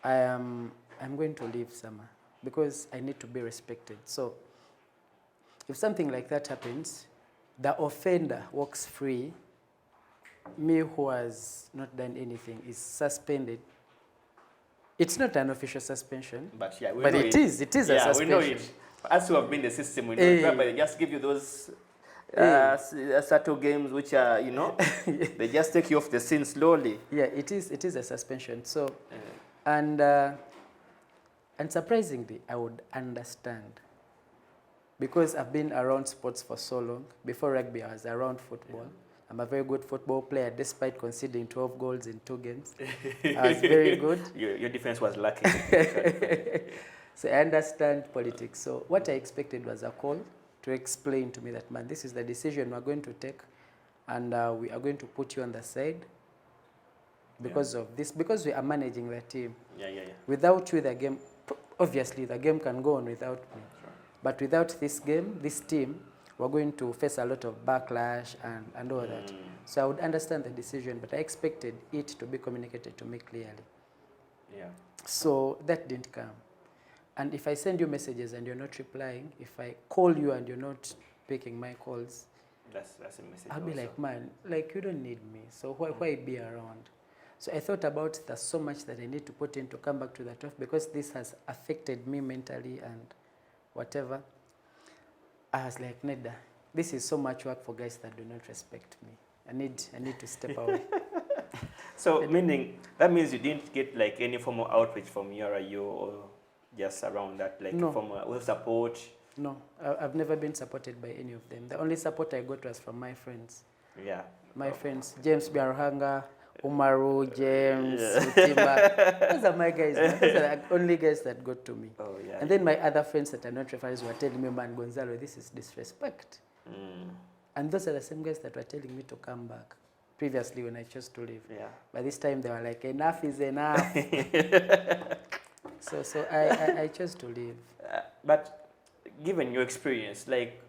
I'm going to leave Sama because I need to be respected. So if something like that happens, the offender walks free, me who has not done anything is suspended. It's not an official suspension, But yeah, we but know it is a Yeah, suspension. we know it. As who have been in the system, we know Eh. it. But they just give you those subtle games which are, you know, they just take you off the scene slowly. Yeah, it is a suspension. So, Uh, and surprisingly, I would understand because I've been around sports for so long. Before rugby, I was around football. I'm a very good football player, despite conceding 12 goals in 2 games. I was very good. Your defense was lacking. So I understand politics. So what I expected was a call to explain to me that, man, this is the decision we're going to take, and we are going to put you on the side because of this, because we are managing the team. Yeah. Without you, the game, obviously, the game can go on without me. Sure. But without this game, this team, we're going to face a lot of backlash and all that. So I would understand the decision, but I expected it to be communicated to me clearly. Yeah. So that didn't come. And if I send you messages and you're not replying, if I call you and you're not picking my calls, That's a message. I'll be also. like, man, like you don't need me, so why be around? So I thought about there's so much that I need to put in to come back to the turf because this has affected me mentally and whatever. I was like, Neda, this is so much work for guys that do not respect me. I need to step away. So meaning that means you didn't get like any formal outreach from URIU or just around that, like No. from support? No, I've never been supported by any of them. The only support I got was from my friends. Yeah. My friends, James Biaruhanga, Umaru, James, Mutimba. Those are my guys. Man. Those are the only guys that got to me. Oh yeah. And then my other friends that are not referees were telling me, man, Gonzalo, this is disrespect. And those are the same guys that were telling me to come back previously when I chose to leave. Yeah. By this time, they were like, enough is enough. So I chose to leave. But given your experience, like,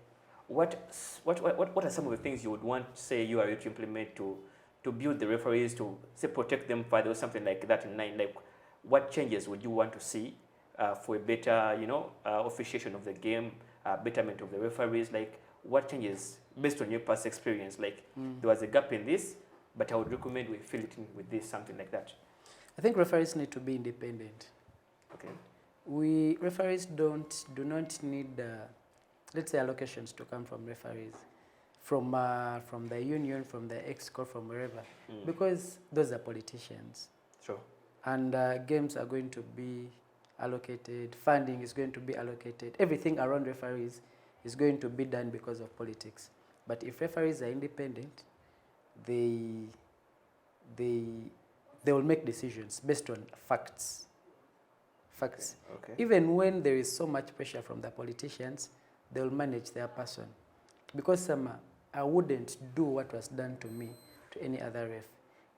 what are some of the things you would want, say, you are to implement to build the referees, to say protect them further or something like that in line? Like, what changes would you want to see for a better, officiation of the game, betterment of the referees? Like, what changes based on your past experience? Like, there was a gap in this, but I would recommend we fill it in with this, something like that. I think referees need to be independent. Okay. Referees do not need, let's say, allocations to come from referees, from the union, from the EXCO, from wherever, because those are politicians. Sure. And games are going to be allocated, funding is going to be allocated, everything around referees is going to be done because of politics. But if referees are independent, they will make decisions based on facts. Okay. Even when there is so much pressure from the politicians, they will manage their person. Because I wouldn't do what was done to me to any other ref.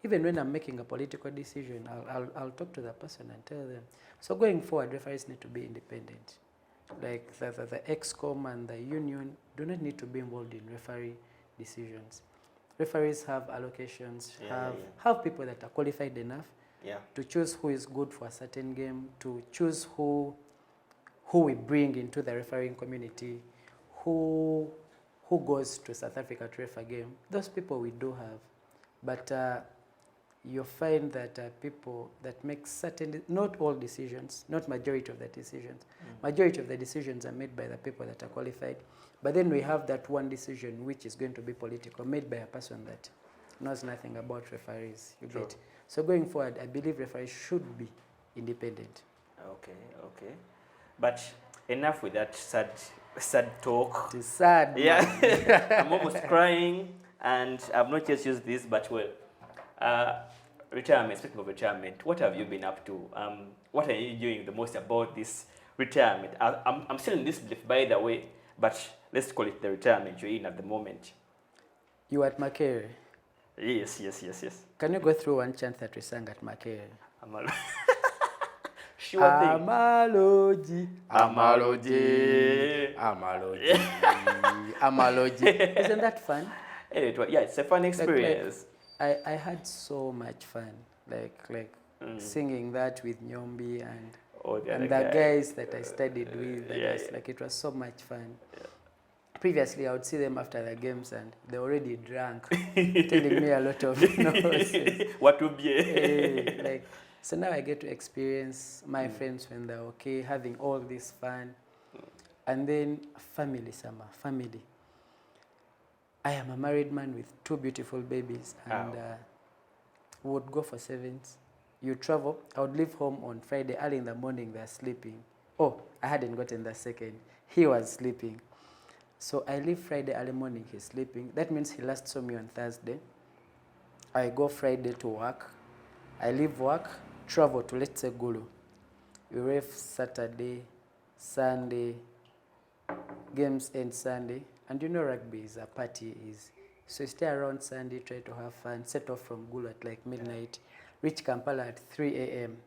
Even when I'm making a political decision, I'll talk to the person and tell them. So going forward, referees need to be independent. Like the EXCOM and the union do not need to be involved in referee decisions. Referees have allocations, have people that are qualified enough to choose who is good for a certain game, to choose who we bring into the refereeing community, who goes to South Africa to ref a game. Those people we do have. But you'll find that people that make certain, not all decisions, not majority of the decisions. Majority of the decisions are made by the people that are qualified. But then we have that one decision which is going to be political, made by a person that knows nothing about referees. You get. So going forward, I believe referees should be independent. Okay. But enough with that sad talk. It is sad. Yeah. I'm almost crying, and I've not just used this, but well, retirement. Speaking of retirement, what have you been up to? What are you doing the most about this retirement? I'm still in this belief, by the way. but let's call it the retirement you're in at the moment. You at Makere? Yes. Can you go through one chant that we sang at Makere? Sure thing. Amaloji, amaloji, amaloji, amaloji. Isn't that fun? Yeah, it's a fun experience. I had so much fun, singing that with Nyombi and the guys that I studied with. It was so much fun. Yeah. Previously, I would see them after the games and they're already drunk, telling me a lot of nonsense. What would be? So now I get to experience my friends when they're okay, having all this fun. And then family, Sama, family. I am a married man with 2 beautiful babies, and we would go for sevens. You travel. I would leave home on Friday early in the morning. They're sleeping. Oh, I hadn't gotten the second. He was sleeping. So I leave Friday early morning. He's sleeping. That means he last saw me on Thursday. I go Friday to work. I leave work, travel to, let's say, Gulu. We ref Saturday, Sunday, games end Sunday. And you know rugby is a party. So you stay around Sunday, try to have fun, set off from Gulu at like midnight, reach Kampala at 3 a.m.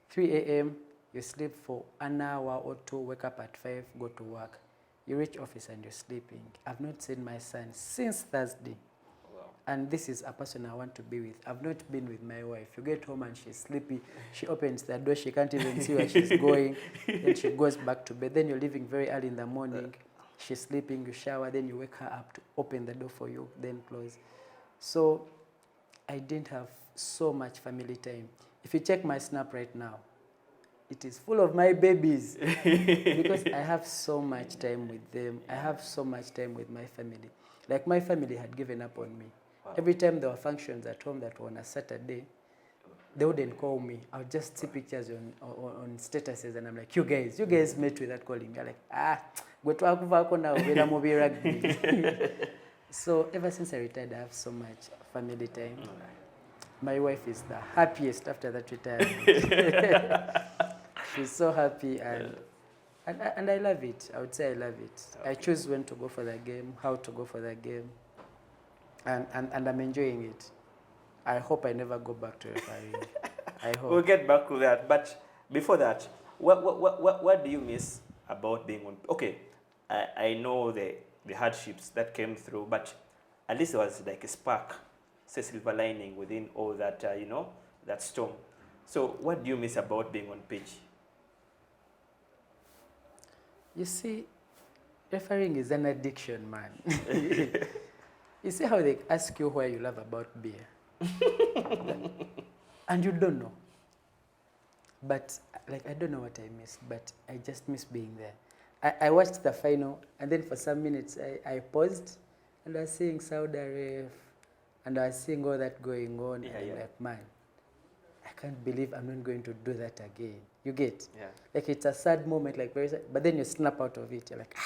3 a.m., you sleep for an hour or two, wake up at 5, go to work. You reach office and you're sleeping. I've not seen my son since Thursday. Wow. And this is a person I want to be with. I've not been with my wife. You get home and she's sleepy. She opens the door. She can't even see where she's going. Then she goes back to bed. Then you're leaving very early in the morning. She's sleeping. You shower. Then you wake her up to open the door for you. Then close. So I didn't have so much family time. If you check my Snap right now, it is full of my babies because I have so much time with them. I have so much time with my family. Like my family had given up on me. Wow. Every time there were functions at home that were on a Saturday, they wouldn't call me. I would just see pictures on statuses and I'm like, you guys met without calling me. I'm like, go to Akuvako now, we're movie rugby. So ever since I retired, I have so much family time. My wife is the happiest after that retirement. She's so happy and I love it. I would say I love it. Okay. I choose when to go for the game, how to go for the game, and I'm enjoying it. I hope I never go back to refereeing. I hope. We'll get back to that. But before that, what do you miss about being on? Okay, I know the hardships that came through, but at least there was like a spark, say silver lining within all that, that storm. So what do you miss about being on pitch? You see, refereeing is an addiction, man. You see how they ask you why you love about beer? And you don't know. But, I don't know what I missed, but I just miss being there. I watched the final, and then for some minutes, I paused, and I was seeing Saudi Arabia, and I was seeing all that going on, and I'm like, man, I can't believe I'm not going to do that again. You get? Yeah. It's a sad moment, very sad, but then you snap out of it. You're like,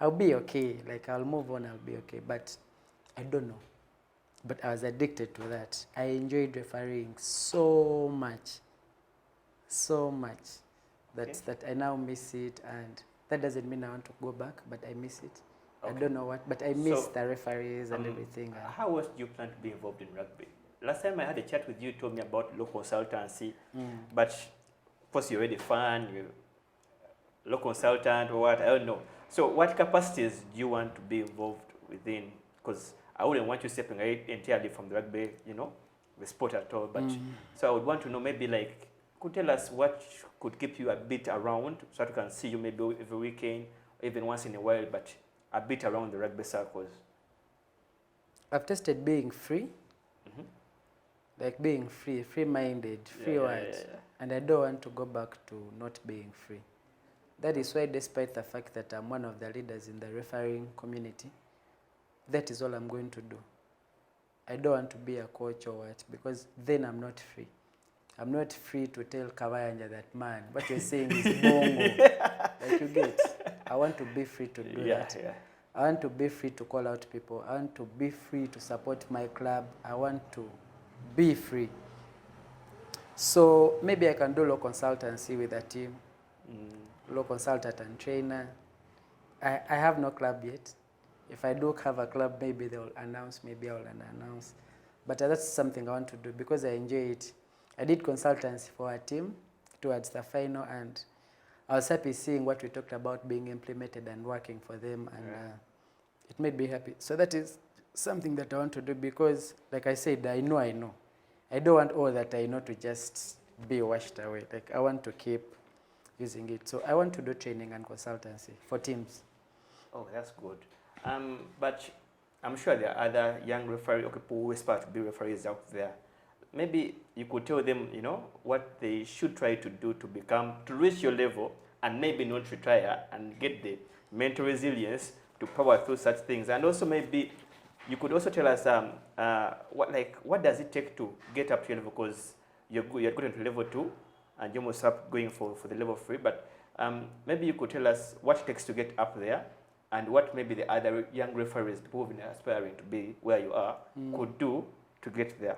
I'll be okay. I'll move on, I'll be okay. But I don't know. But I was addicted to that. I enjoyed refereeing so much that I now miss it, and that doesn't mean I want to go back, but I miss it. Okay. I don't know what, but I miss the referees and everything. How else do you plan to be involved in rugby? Last time I had a chat with you, you told me about local consultancy, but of course you're already fan, you're local consultant or what, I don't know. So what capacities do you want to be involved within? Because I wouldn't want you stepping away entirely from the rugby, the sport at all. But so I would want to know maybe could tell us what could keep you a bit around so that we can see you maybe every weekend, even once in a while, but a bit around the rugby circles. I've tested being free. Being free, free-minded, and I don't want to go back to not being free. That is why, despite the fact that I'm one of the leaders in the refereeing community, that is all I'm going to do. I don't want to be a coach or what, because then I'm not free. I'm not free to tell Kawayanja that, man, what you're saying is bongo. You get. I want to be free to do that. Yeah. I want to be free to call out people. I want to be free to support my club. I want to be free. So maybe I can do law consultancy with a team, law consultant and trainer. I have no club yet. If I do have a club, maybe they'll announce, maybe I'll announce. But that's something I want to do because I enjoy it. I did consultancy for a team towards the final, and I was happy seeing what we talked about being implemented and working for them, and it made me happy. So that is something that I want to do because, like I said, I know. I don't want all that I know to just be washed away. Like, I want to keep using it. So I want to do training and consultancy for teams. Oh, that's good. But I'm sure there are other young referees or people who aspire to be referees out there. Maybe you could tell them, you know, what they should try to do to reach your level and maybe not retire and get the mental resilience to power through such things. And also maybe you could also tell us what does it take to get up to your level, because you're going to level 2 and you almost up going for the level 3. But maybe you could tell us what it takes to get up there, and what maybe the other young referees, people who've been aspiring to be where you are, could do to get there.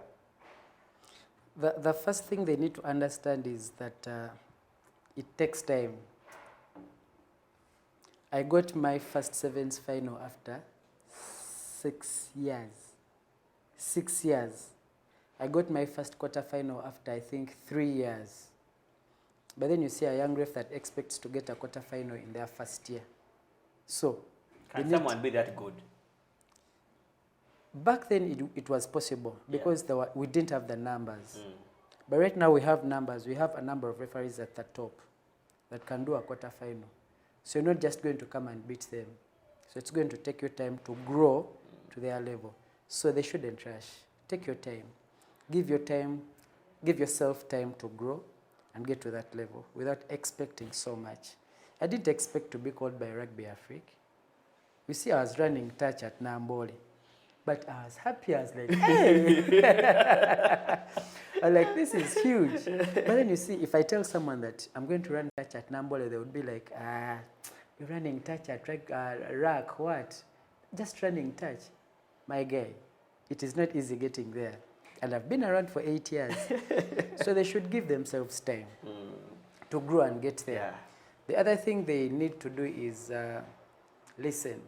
The first thing they need to understand is that it takes time. I got my first sevens final after 6 years. 6 years. I got my first quarter final after, I think, 3 years. But then you see a young ref that expects to get a quarter final in their first year. So, can someone be that good? Back then it was possible because we didn't have the numbers. But right now we have numbers. We have a number of referees at the top that can do a quarter final. So you're not just going to come and beat them. So it's going to take you time to grow to their level. So they shouldn't rush. Take your time. Give yourself time to grow and get to that level without expecting so much. I didn't expect to be called by Rugby Afrique. You see, I was running touch at Nambole. But I was happy. I was like, hey! I'm like, this is huge. But then you see, if I tell someone that I'm going to run touch at Nambole, they would be like, you're running touch at RAC, what? Just running touch. My guy, it is not easy getting there. And I've been around for 8 years. So they should give themselves time to grow and get there. Yeah. The other thing they need to do is listen.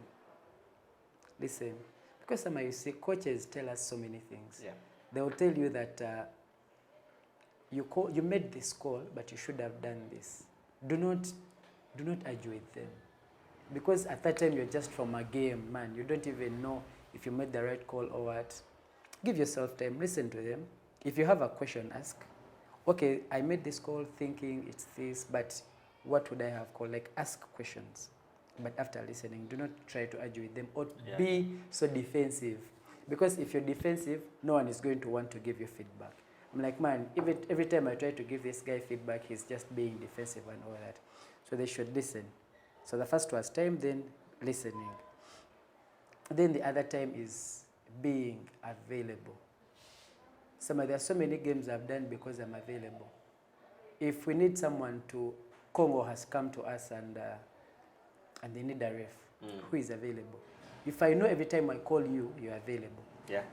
Listen. Because you see, coaches tell us so many things. Yeah. They will tell you that you made this call, but you should have done this. Do not argue with them. Because at that time, you're just from a game, man. You don't even know if you made the right call or what. Give yourself time. Listen to them. If you have a question, ask. Okay, I made this call thinking it's this, but what would I have called? Like, ask questions. But after listening, do not try to argue with them or be so defensive. Because if you're defensive, no one is going to want to give you feedback. I'm like, man, every time I try to give this guy feedback, he's just being defensive and all that. So they should listen. So the first was time, then listening. Then the other time is being available. There are so many games I've done because I'm available. If we need someone to, Congo has come to us and they need a ref who is available. If I know every time I call you, you're available. Yeah.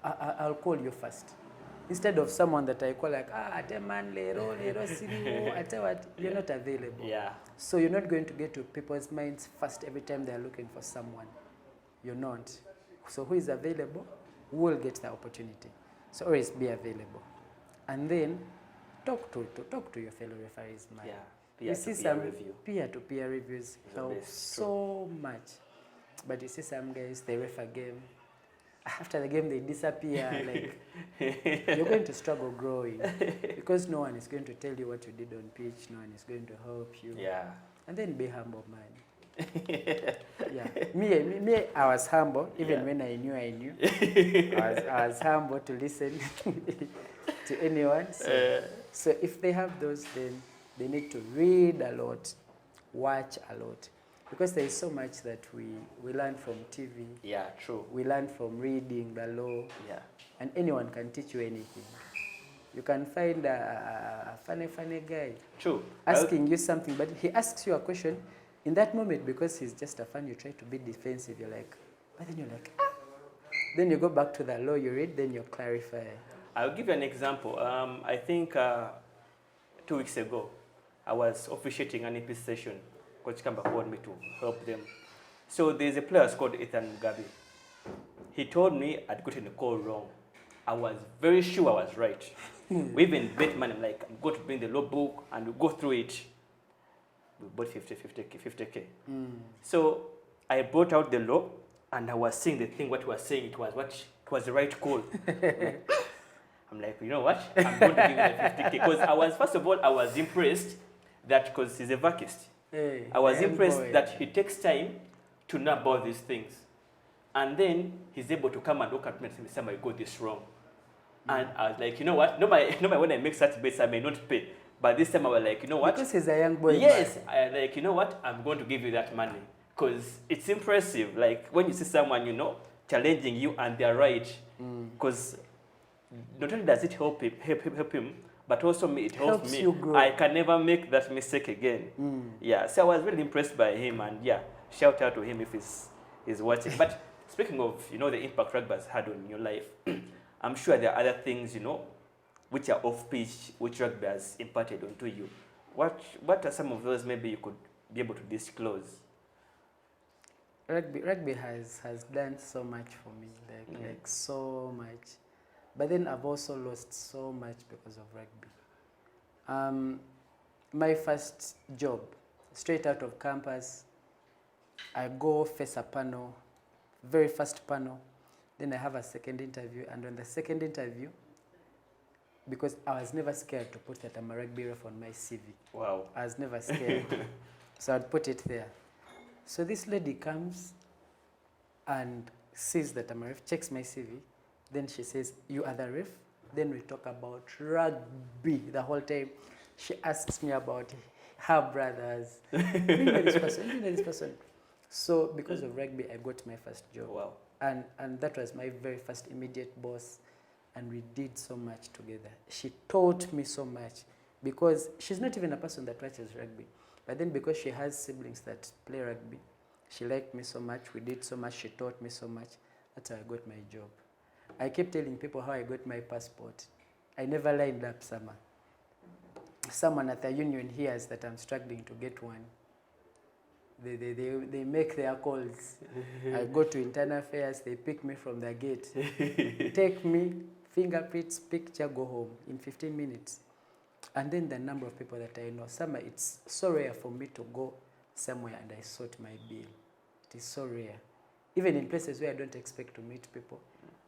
I'll call you first. Instead of someone that I call like, you're not available. Yeah. So you're not going to get to people's minds first every time they're looking for someone. You're not. So who is available will get the opportunity. So always be available. And then talk to your fellow referees, man. Yeah. You see some peer-to-peer reviews help so much. But you see some guys, they ref a game. After the game, they disappear. Like, you're going to struggle growing because no one is going to tell you what you did on pitch. No one is going to help you. Yeah. And then be humble, man. Yeah. Me, I was humble even when I knew. I was humble to listen to anyone. So if they have those, then they need to read a lot, watch a lot. Because there is so much that we learn from TV. Yeah, true. We learn from reading the law. Yeah. And anyone can teach you anything. You can find a funny guy. True. Asking you something, but he asks you a question. In that moment, because he's just a fan, you try to be defensive. You're like, but then you're like, Then you go back to the law you read, then you clarify. I'll give you an example. I think 2 weeks ago, I was officiating an EP session. Coach Kamba called me to help them. So there's a player called Ethan Mugabe. He told me I'd gotten a call wrong. I was very sure I was right. We even bet money. I'm like, I'm going to bring the law book and we go through it. We bought 50K. So I brought out the law and I was saying the thing, what he was saying, it was the right call. I'm like, you know what? I'm going to give him the 50K. Because first of all, I was impressed that, because he's a vacist. Hey, I was impressed that he takes time to know about these things. And then he's able to come and look at me and say, Sam, I got this wrong. And I was like, you know what? Normally when I make such bets, I may not pay. But this time I was like, you know what? Because he's a young boy. Yes, I like, you know what? I'm going to give you that money. Because it's impressive. Like when you see someone, you know, challenging you and they're right. Because not only does it help him, but also me, it helps me. You grow. I can never make that mistake again. Yeah, so I was really impressed by him, and yeah, shout out to him if he's watching. But speaking of, you know, the impact rugby has had on your life, I'm sure there are other things, you know, which are off pitch, which rugby has imparted onto you. What are some of those maybe you could be able to disclose? Rugby has done so much for me, like so much. But then I've also lost so much because of rugby. My first job, straight out of campus, I go face a panel, very first panel. Then I have a second interview, and on the second interview, because I was never scared to put that I'm a rugby ref on my CV. Wow. I was never scared. So I'd put it there. So this lady comes and sees that I'm a ref, checks my CV. Then she says, you are the ref? Then we talk about rugby the whole time. She asks me about her brothers. Do you know this person? Do you know this person? So because of rugby, I got my first job. Wow. And that was my very first immediate boss. And we did so much together. She taught me so much because she's not even a person that watches rugby. But then because she has siblings that play rugby, she liked me so much. We did so much. She taught me so much. That's how I got my job. I keep telling people how I got my passport. I never lined up Sama. Someone at the union hears that I'm struggling to get one. They make their calls. I go to internal affairs, they pick me from the gate. Take me, fingerprints, picture, go home in 15 minutes. And then the number of people that I know. Sama, it's so rare for me to go somewhere and I sort my bill. It is so rare. Even in places where I don't expect to meet people.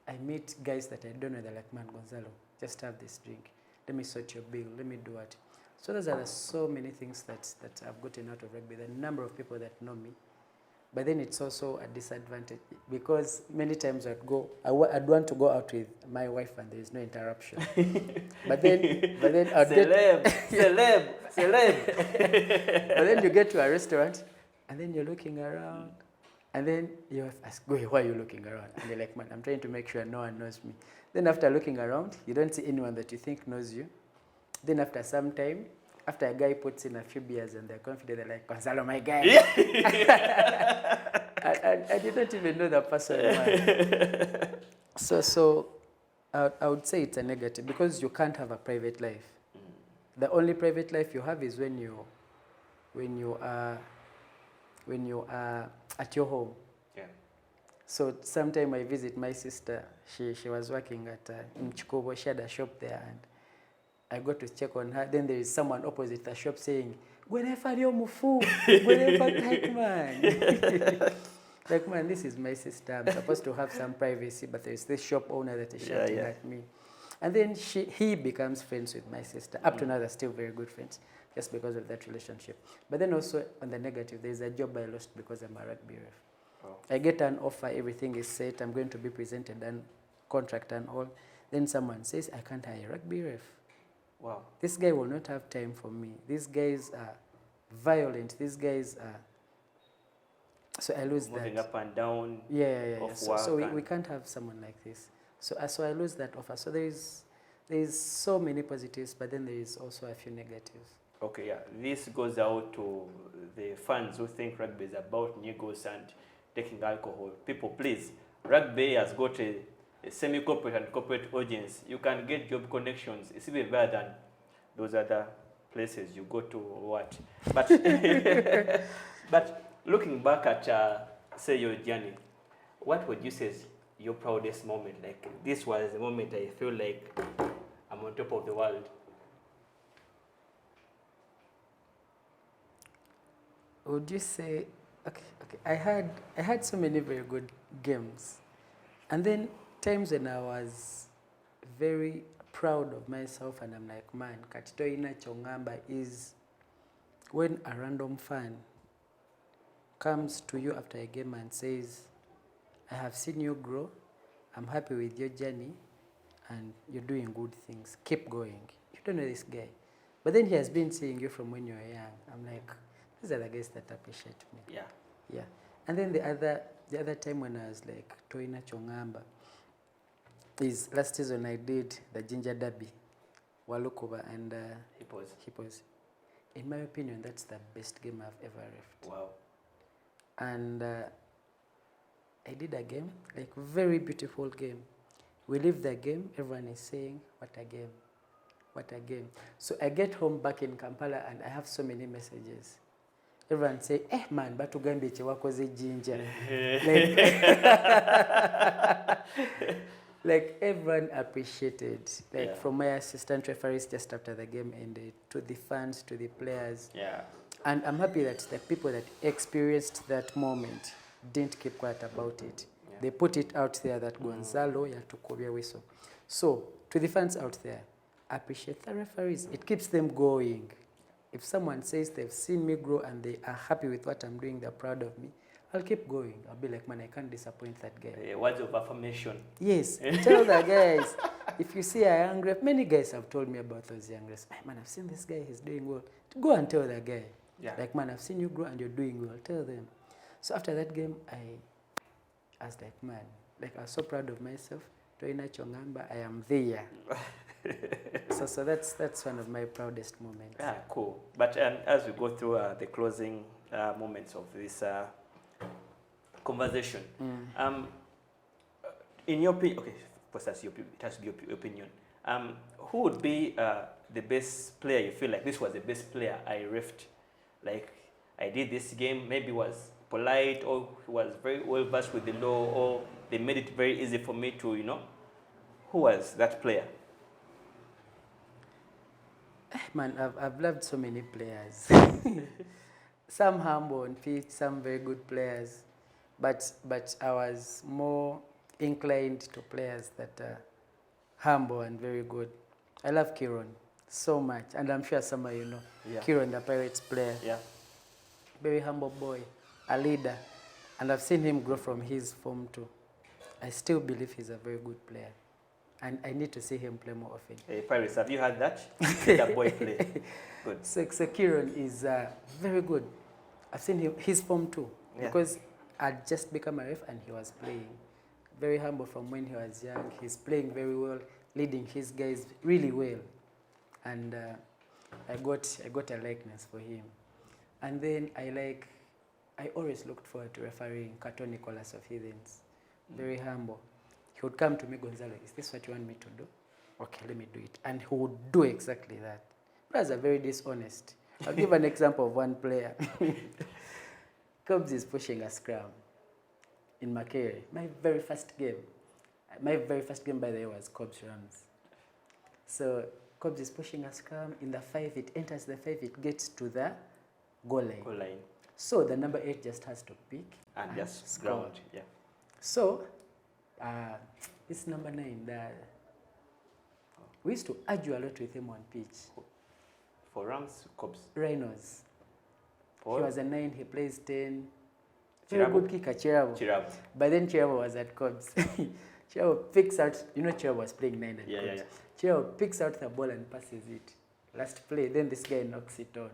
I meet guys that I don't know, they're like, man, Gonzalo, just have this drink. Let me sort your bill, let me do it. So those are so many things that I've gotten out of rugby, the number of people that know me. But then it's also a disadvantage because many times I'd want to go out with my wife and there is no interruption. but then I'd celeb. But then you get to a restaurant and then you're looking around. And then you ask, why are you looking around? And you're like, man, I'm trying to make sure no one knows me. Then after looking around, you don't see anyone that you think knows you. Then after some time, after a guy puts in a few beers and they're confident, they're like, Gonzalo, my guy. I didn't even know the person. So I would say it's a negative because you can't have a private life. The only private life you have is when you are at your home. Yeah. So sometime I visit my sister. She was working at Mchikobo. She had a shop there, and I go to check on her. Then there is someone opposite the shop saying, "Gwenefa leo mufu, gwenefa like man." Like, man, this is my sister. I'm supposed to have some privacy, but there is this shop owner that is shouting at me. And then he becomes friends with my sister. Up to now, they're still very good friends, just because of that relationship. But then also, on the negative, there's a job I lost because I'm a rugby ref. Oh. I get an offer, everything is set, I'm going to be presented, and contract and all. Then someone says, I can't hire a rugby ref. Wow. This guy will not have time for me. These guys are violent. These guys are... So I lose Moving that. up and down. Yeah. So we can't have someone like this. So I lose that offer. So there is so many positives, but then there is also a few negatives. Okay, yeah. This goes out to the fans who think rugby is about negotiations and taking alcohol. People, please, rugby has got a semi-corporate and corporate audience. You can get job connections. It's even better than those other places you go to or what. But but looking back at say your journey, what would you say is your proudest moment? Like this was the moment I feel like I'm on top of the world. Would you say, okay, I had so many very good games, and then times when I was very proud of myself, and I'm like, man, katito ina chongamba is when a random fan comes to you after a game and says, I have seen you grow, I'm happy with your journey, and you're doing good things. Keep going. You don't know this guy, but then he has been seeing you from when you were young. I'm like, these are the guys that appreciate me. Yeah. Yeah. And then the other time when I was like Toina Chongamba is last season I did the Ginger Derby, Walukova and Hippos. In my opinion, that's the best game I've ever reffed. Wow. And I did a game, like very beautiful game. We leave the game, everyone is saying, what a game, what a game. So I get home back in Kampala and I have so many messages. Everyone say, man, batugambye kyewakoze Ginger. Like everyone appreciated, like from my assistant referees just after the game ended, to the fans, to the players. Yeah. And I'm happy that the people that experienced that moment didn't keep quiet about it. Yeah. They put it out there that Gonzalo yatukobya whistle. So to the fans out there, appreciate the referees. It keeps them going. If someone says they've seen me grow and they are happy with what I'm doing, they're proud of me, I'll keep going. I'll be like, man, I can't disappoint that guy. Words of affirmation. Yes. Tell the guys. If you see a young ref, many guys have told me about those young refs. Man, I've seen this guy, he's doing well. Go and tell the guy. Yeah. Like, man, I've seen you grow and you're doing well. Tell them. So after that game, I was like, man, like I was so proud of myself. Toina Chongamba, I am there. So that's one of my proudest moments. Yeah, cool. But as we go through the closing moments of this conversation, in your opinion, okay, first that's it has to be your opinion. Who would be the best player you feel like this was the best player I reffed? Like I did this game, maybe was polite or was very well versed with the law, or they made it very easy for me to, you know. Who was that player? Man, I've loved so many players. Some humble on pitch, some very good players. But I was more inclined to players that are humble and very good. I love Kieron so much, and I'm sure some of you know. Yeah. Kieron, the Pirates player. Yeah. Very humble boy, a leader. And I've seen him grow from his form too. I still believe he's a very good player. And I need to see him play more often. Hey, Pirates, have you heard that? That boy play. Good. So Kieron is very good. I've seen his form too. Yeah. Because I'd just become a ref and he was playing. Very humble from when he was young. He's playing very well, leading his guys really well. And I got a likeness for him. And then I always looked forward to refereeing Kato Nicholas of Heathens. Very humble. He would come to me, Gonzalo, is this what you want me to do? Okay, let me do it. And he would do exactly that. Players are very dishonest. I'll give an example of one player. Cobbs is pushing a scrum in Makere. My very first game, by the way, was Cobbs Rams. So Cobbs is pushing a scrum in the 5, it enters the 5, it gets to the goal line. So the number 8 just has to pick and just ground. Yeah. So this number 9, we used to argue a lot with him on pitch. For Rams, Cobbs? Rhinos. For? He was a 9, he plays 10. Very good kicker, Chirabo. But then Chirabo was at Cobbs. Chirabo picks out, Chirabo was playing 9 at Cobbs. Yeah. Chirabo picks out the ball and passes it. Last play, then this guy knocks it on.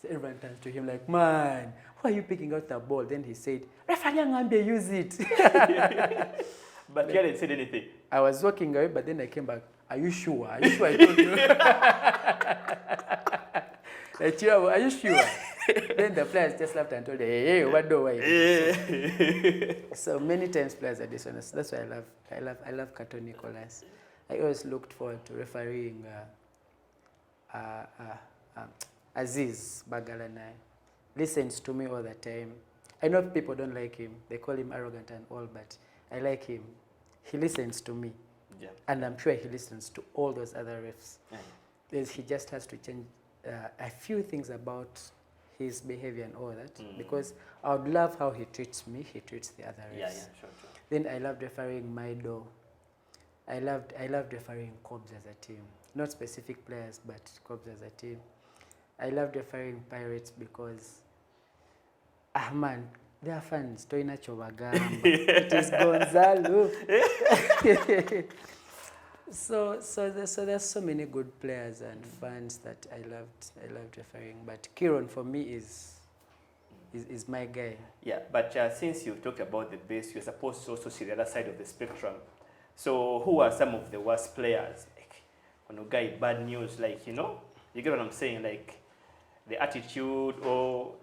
So everyone turns to him like, man, why are you picking out the ball? Then he said, referee Ngambe, use it. But he hadn't said anything. I was walking away, but then I came back. Are you sure? Are you sure I told you? Like, Chirabo, are you sure? Then the players just laughed and told him, hey, what do I? So many times players are dishonest. That's why I love Kato Nicholas. I always looked forward to refereeing Aziz Bagalanai. Listens to me all the time. I know people don't like him. They call him arrogant and all, but I like him. He listens to me. Yeah. And I'm sure he listens to all those other refs. Yeah. He just has to change a few things about his behavior and all that. Because I would love how he treats me, he treats the other refs. Yeah, sure. Then I loved refereeing Maido. I loved refereeing Cobs as a team. Not specific players, but Cobs as a team. I loved refereeing Pirates because, man, they are fans. Toina Chobagamba. It is Gonzalo. So there's so many good players and fans that I loved refereeing. But Kieron for me is my guy. Yeah, but since you talked about the best, you're supposed to also see the other side of the spectrum. So who are some of the worst players? Like, when you get bad news, like, you know, you get what I'm saying? Like, the attitude or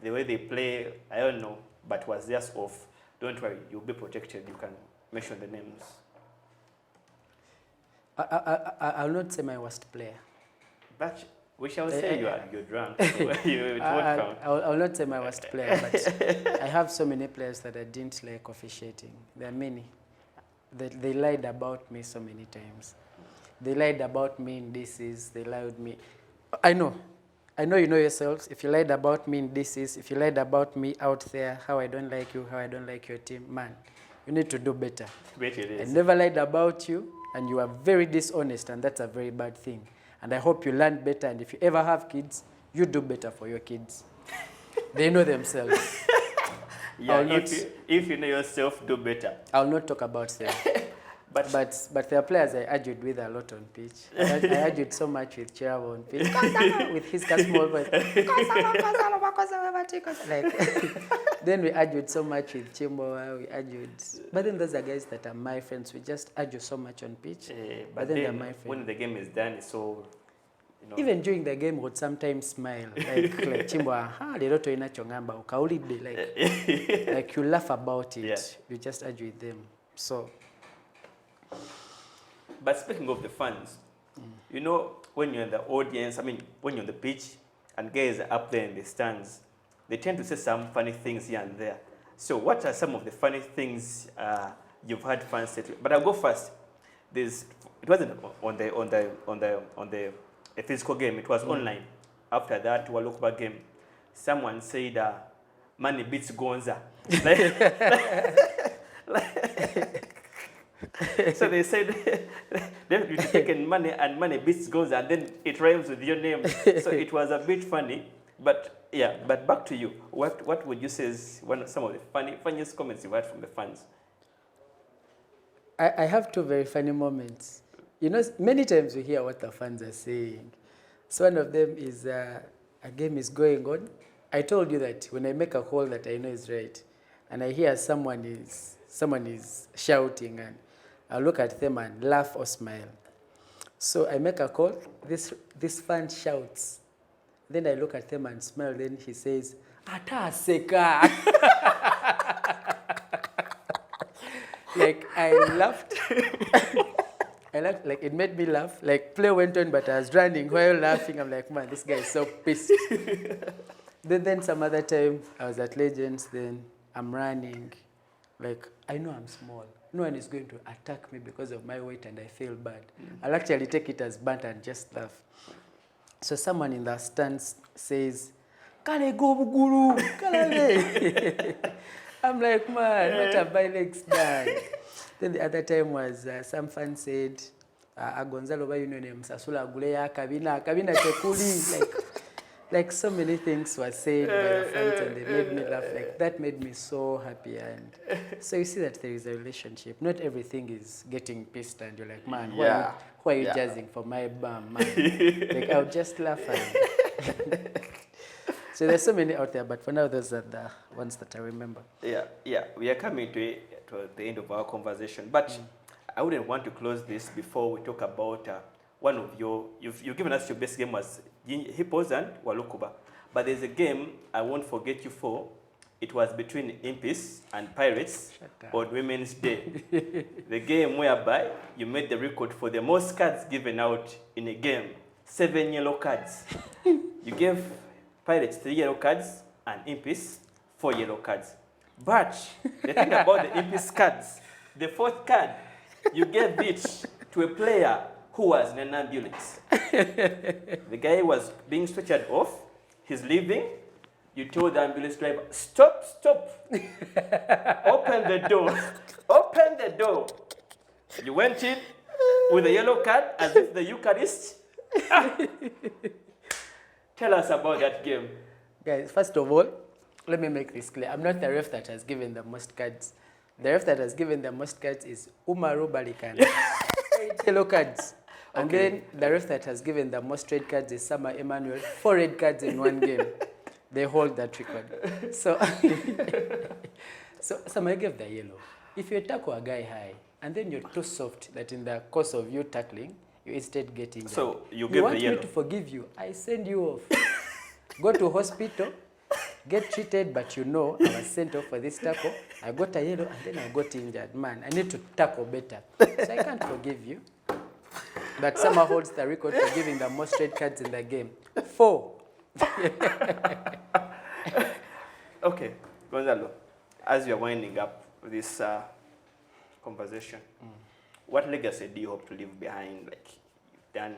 the way they play, I don't know, but was just off. Don't worry, you'll be protected. You can mention the names. I'll not say my worst player. But we shall say you're drunk. It won't count. I'll not say my worst player, but I have so many players that I didn't like officiating. There are many. They lied about me so many times. They lied about me in DCs. They lied me. I know you know yourselves. If you lied about me in DCs, if you lied about me out there, how I don't like you, how I don't like your team, man, you need to do better. Wait, it is. I never lied about you, and you are very dishonest, and that's a very bad thing. And I hope you learn better, and if you ever have kids, you do better for your kids. They know themselves. Yeah, if you know yourself, do better. I'll not talk about them. But there are players I argued with a lot on pitch. I argued so much with Chirabo on pitch. With his small voice. Like, then we argued so much with Chimbo. We argued. But then those are guys that are my friends. We just argue so much on pitch. But then they're my friends. When the game is done, it's so, you know. Even during the game, would sometimes smile. Like Chimbo, leroto ina chongamba, ukaulide. Like you laugh about it. Yeah. You just argue with them. So. But speaking of the fans, you know, when you're in the audience, I mean, when you're on the pitch and guys are up there in the stands, they tend to say some funny things here and there. So what are some of the funny things you've had fans say to you? But I'll go first. It wasn't on a physical game, it was online. After that Walukuba game, someone said money beats Gonza. So they said you've taken money and money beats Gonza, and then it rhymes with your name. So it was a bit funny. But yeah, but back to you. What would you say is some of the funniest comments you had from the fans? I have two very funny moments. You know, many times we hear what the fans are saying. So one of them is a game is going on. I told you that when I make a call that I know is right, and I hear someone is shouting, and I look at them and laugh or smile. So I make a call. This fan shouts. Then I look at them and smile. Then he says, "Ata seka." Like I laughed. I laughed, like it made me laugh. Like play went on, but I was running while laughing. I'm like, man, this guy is so pissed. Then some other time I was at Legends. Then I'm running. Like I know I'm small. No one is going to attack me because of my weight, and I feel bad. I'll actually take it as banter and just laugh. So someone in the stands says, "Kale go guru, kale." I'm like, man, what have my legs done? Then the other time was some fan said, "Gonzalo ba you know msasula guleya kabina tekuli." Like so many things were said by the fans, and they made me laugh. Like that made me so happy. And so you see that there is a relationship. Not everything is getting pissed, and you're like, man, why are you jazzing for my bum, man? Like I'll just laugh. So there's so many out there, but for now those are the ones that I remember. Yeah. We are coming to the end of our conversation, but I wouldn't want to close this before we talk about one of you've given us your best game was Hippos and Walukuba. But there's a game I won't forget you for. It was between Impis and Pirates on Women's Day. The game whereby you made the record for the most cards given out in a game. 7 yellow cards. You gave Pirates 3 yellow cards and Impies 4 yellow cards. But the thing about the Impies cards, the 4th card, you gave it to a player who was in an ambulance. The guy was being stretchered off. He's leaving. You told the ambulance driver, stop, stop. Open the door. Open the door. You went in with a yellow card as if the Eucharist. Tell us about that game. Guys, first of all, let me make this clear. I'm not the ref that has given the most cards. The ref that has given the most cards is Umaru Balikan. 8 yellow cards. And then the ref that has given the most red cards is Sama Emmanuel. 4 red cards in one game. They hold that record. So, Sama gave the yellow. If you tackle a guy high, and then you're too soft that in the course of you tackling, you instead get injured. So you give the yellow. You want me to forgive you? I send you off. Go to hospital, get treated, but you know I was sent off for this tackle. I got a yellow and then I got injured. Man, I need to tackle better. So I can't forgive you. But Sama holds the record for giving the most red cards in the game. 4. Okay, Gonzalo, as you're winding up this conversation, what legacy do you hope to leave behind? Like you've done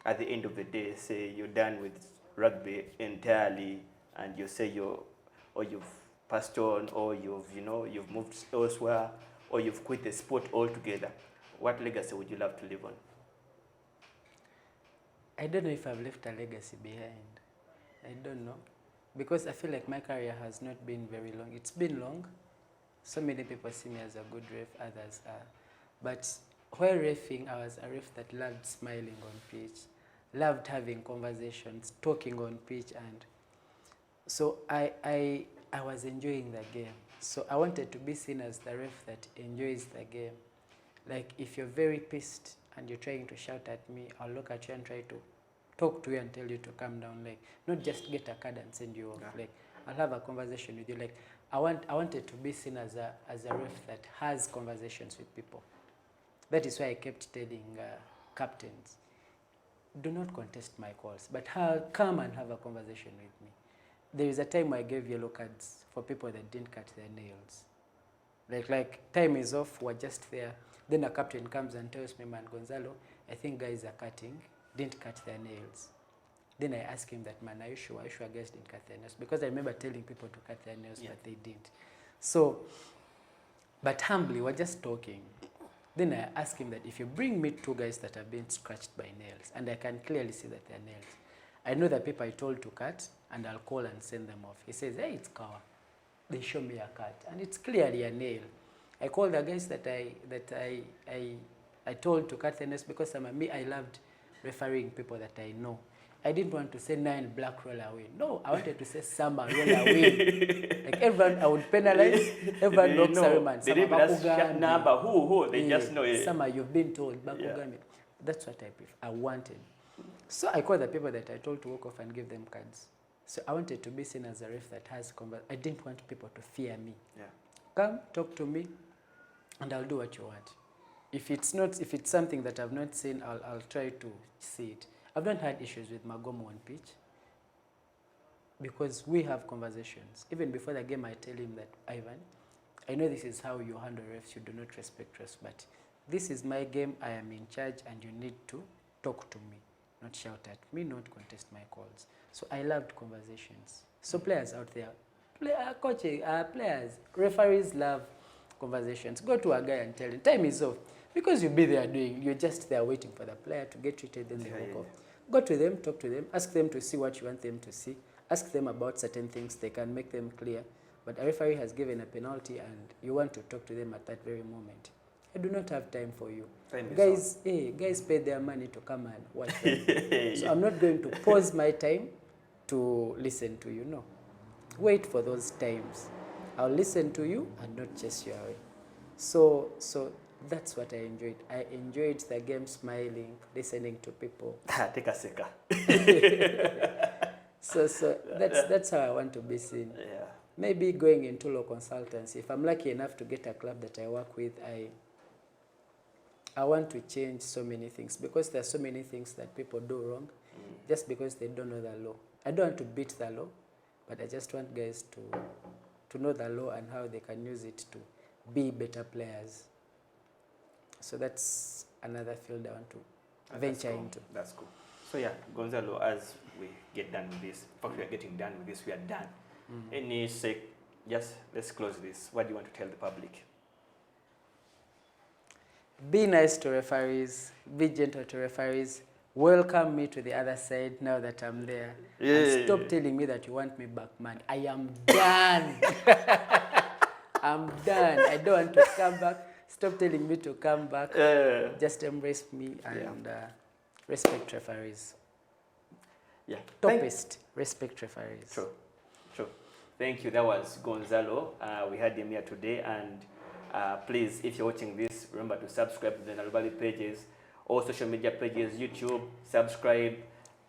at the end of the day, say you're done with rugby entirely, and you say you've passed on, or you've moved elsewhere, or you've quit the sport altogether. What legacy would you love to leave on? I don't know if I've left a legacy behind. I don't know. Because I feel like my career has not been very long. It's been long. So many people see me as a good ref, others are. But while refing, I was a ref that loved smiling on pitch, loved having conversations, talking on pitch, and so I was enjoying the game. So I wanted to be seen as the ref that enjoys the game. Like if you're very pissed and you're trying to shout at me, I'll look at you and try to talk to you and tell you to calm down. Like not just get a card and send you off. Yeah. Like I'll have a conversation with you. Like I wanted to be seen as a ref that has conversations with people. That is why I kept telling captains, do not contest my calls, but come and have a conversation with me. There is a time I gave yellow cards for people that didn't cut their nails. Like time is off, we're just there. Then a captain comes and tells me, man, Gonzalo, I think guys are didn't cut their nails. Then I ask him that, man, are you sure guys didn't cut their nails? Because I remember telling people to cut their nails, but they didn't. So, but humbly, we're just talking. Then I ask him that if you bring me 2 guys that have been scratched by nails, and I can clearly see that they're nails, I know the people I told to cut, and I'll call and send them off. He says, hey, it's Kawa. They show me a cut, and it's clearly a nail. I called the guys that I told to cut the nails because I loved refereeing people that I know. I didn't want to say 9 black roll away. No, I wanted to say Sama roll away. Like everyone, I would penalize. Everyone knocks a man. They didn't ask number. Who? They just know it. Sama, you've been told. Bakugami. That's what I prefer. I wanted. So I called the people that I told to walk off and give them cards. So I wanted to be seen as a ref that has conversation. I didn't want people to fear me. Yeah. Come, talk to me, and I'll do what you want. If it's something that I've not seen, I'll try to see it. I've not had issues with Magomo on pitch because we have conversations. Even before the game, I tell him that, Ivan, I know this is how you handle refs. You do not respect refs, but this is my game. I am in charge, and you need to talk to me, not shout at me, not contest my calls. So I loved conversations. So players out there, players, referees love conversations. Go to a guy and tell him, time is off. Because you'll be there you're just there waiting for the player to get treated, then they walk off. Go to them, talk to them, ask them to see what you want them to see, ask them about certain things, they can make them clear. But a referee has given a penalty and you want to talk to them at that very moment. I do not have time for you. Guys paid their money to come and watch them. So I'm not going to pause my time to listen to you. No. Wait for those times. I'll listen to you and not chase you away. So that's what I enjoyed. I enjoyed the game, smiling, listening to people. Take a seka. So that's how I want to be seen. Yeah. Maybe going into law consultancy. If I'm lucky enough to get a club that I work with, I want to change so many things because there are so many things that people do wrong. just because they don't know the law. I don't want to beat the law, but I just want guys to know the law and how they can use it to be better players. So that's another field I want to venture into. That's cool. So yeah, Gonzalo, as we get done with this, in fact we are getting done with this, we are done. Any say, just let's close this. What do you want to tell the public? Be nice to referees, be gentle to referees, welcome me to the other side now that I'm there. And stop telling me that you want me back, man. I am done. I'm done. I don't want to come back. Stop telling me to come back. Just embrace me and respect referees. Yeah. Toughest, respect referees. True. True. Thank you. That was Gonzalo. We had him here today, and please, if you're watching this, remember to subscribe to the Nalubali pages, all social media pages, YouTube, subscribe,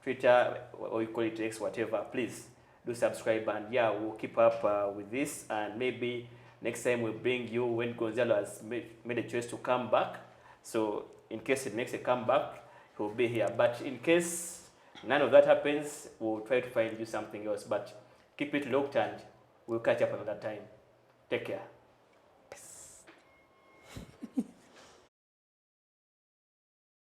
Twitter, or you call it X, whatever. Please do subscribe, and yeah, we'll keep up with this, and maybe next time we'll bring you when Gonzalo has made a choice to come back. So in case it makes a comeback, he'll be here. But in case none of that happens, we'll try to find you something else. But keep it locked, and we'll catch up another time. Take care.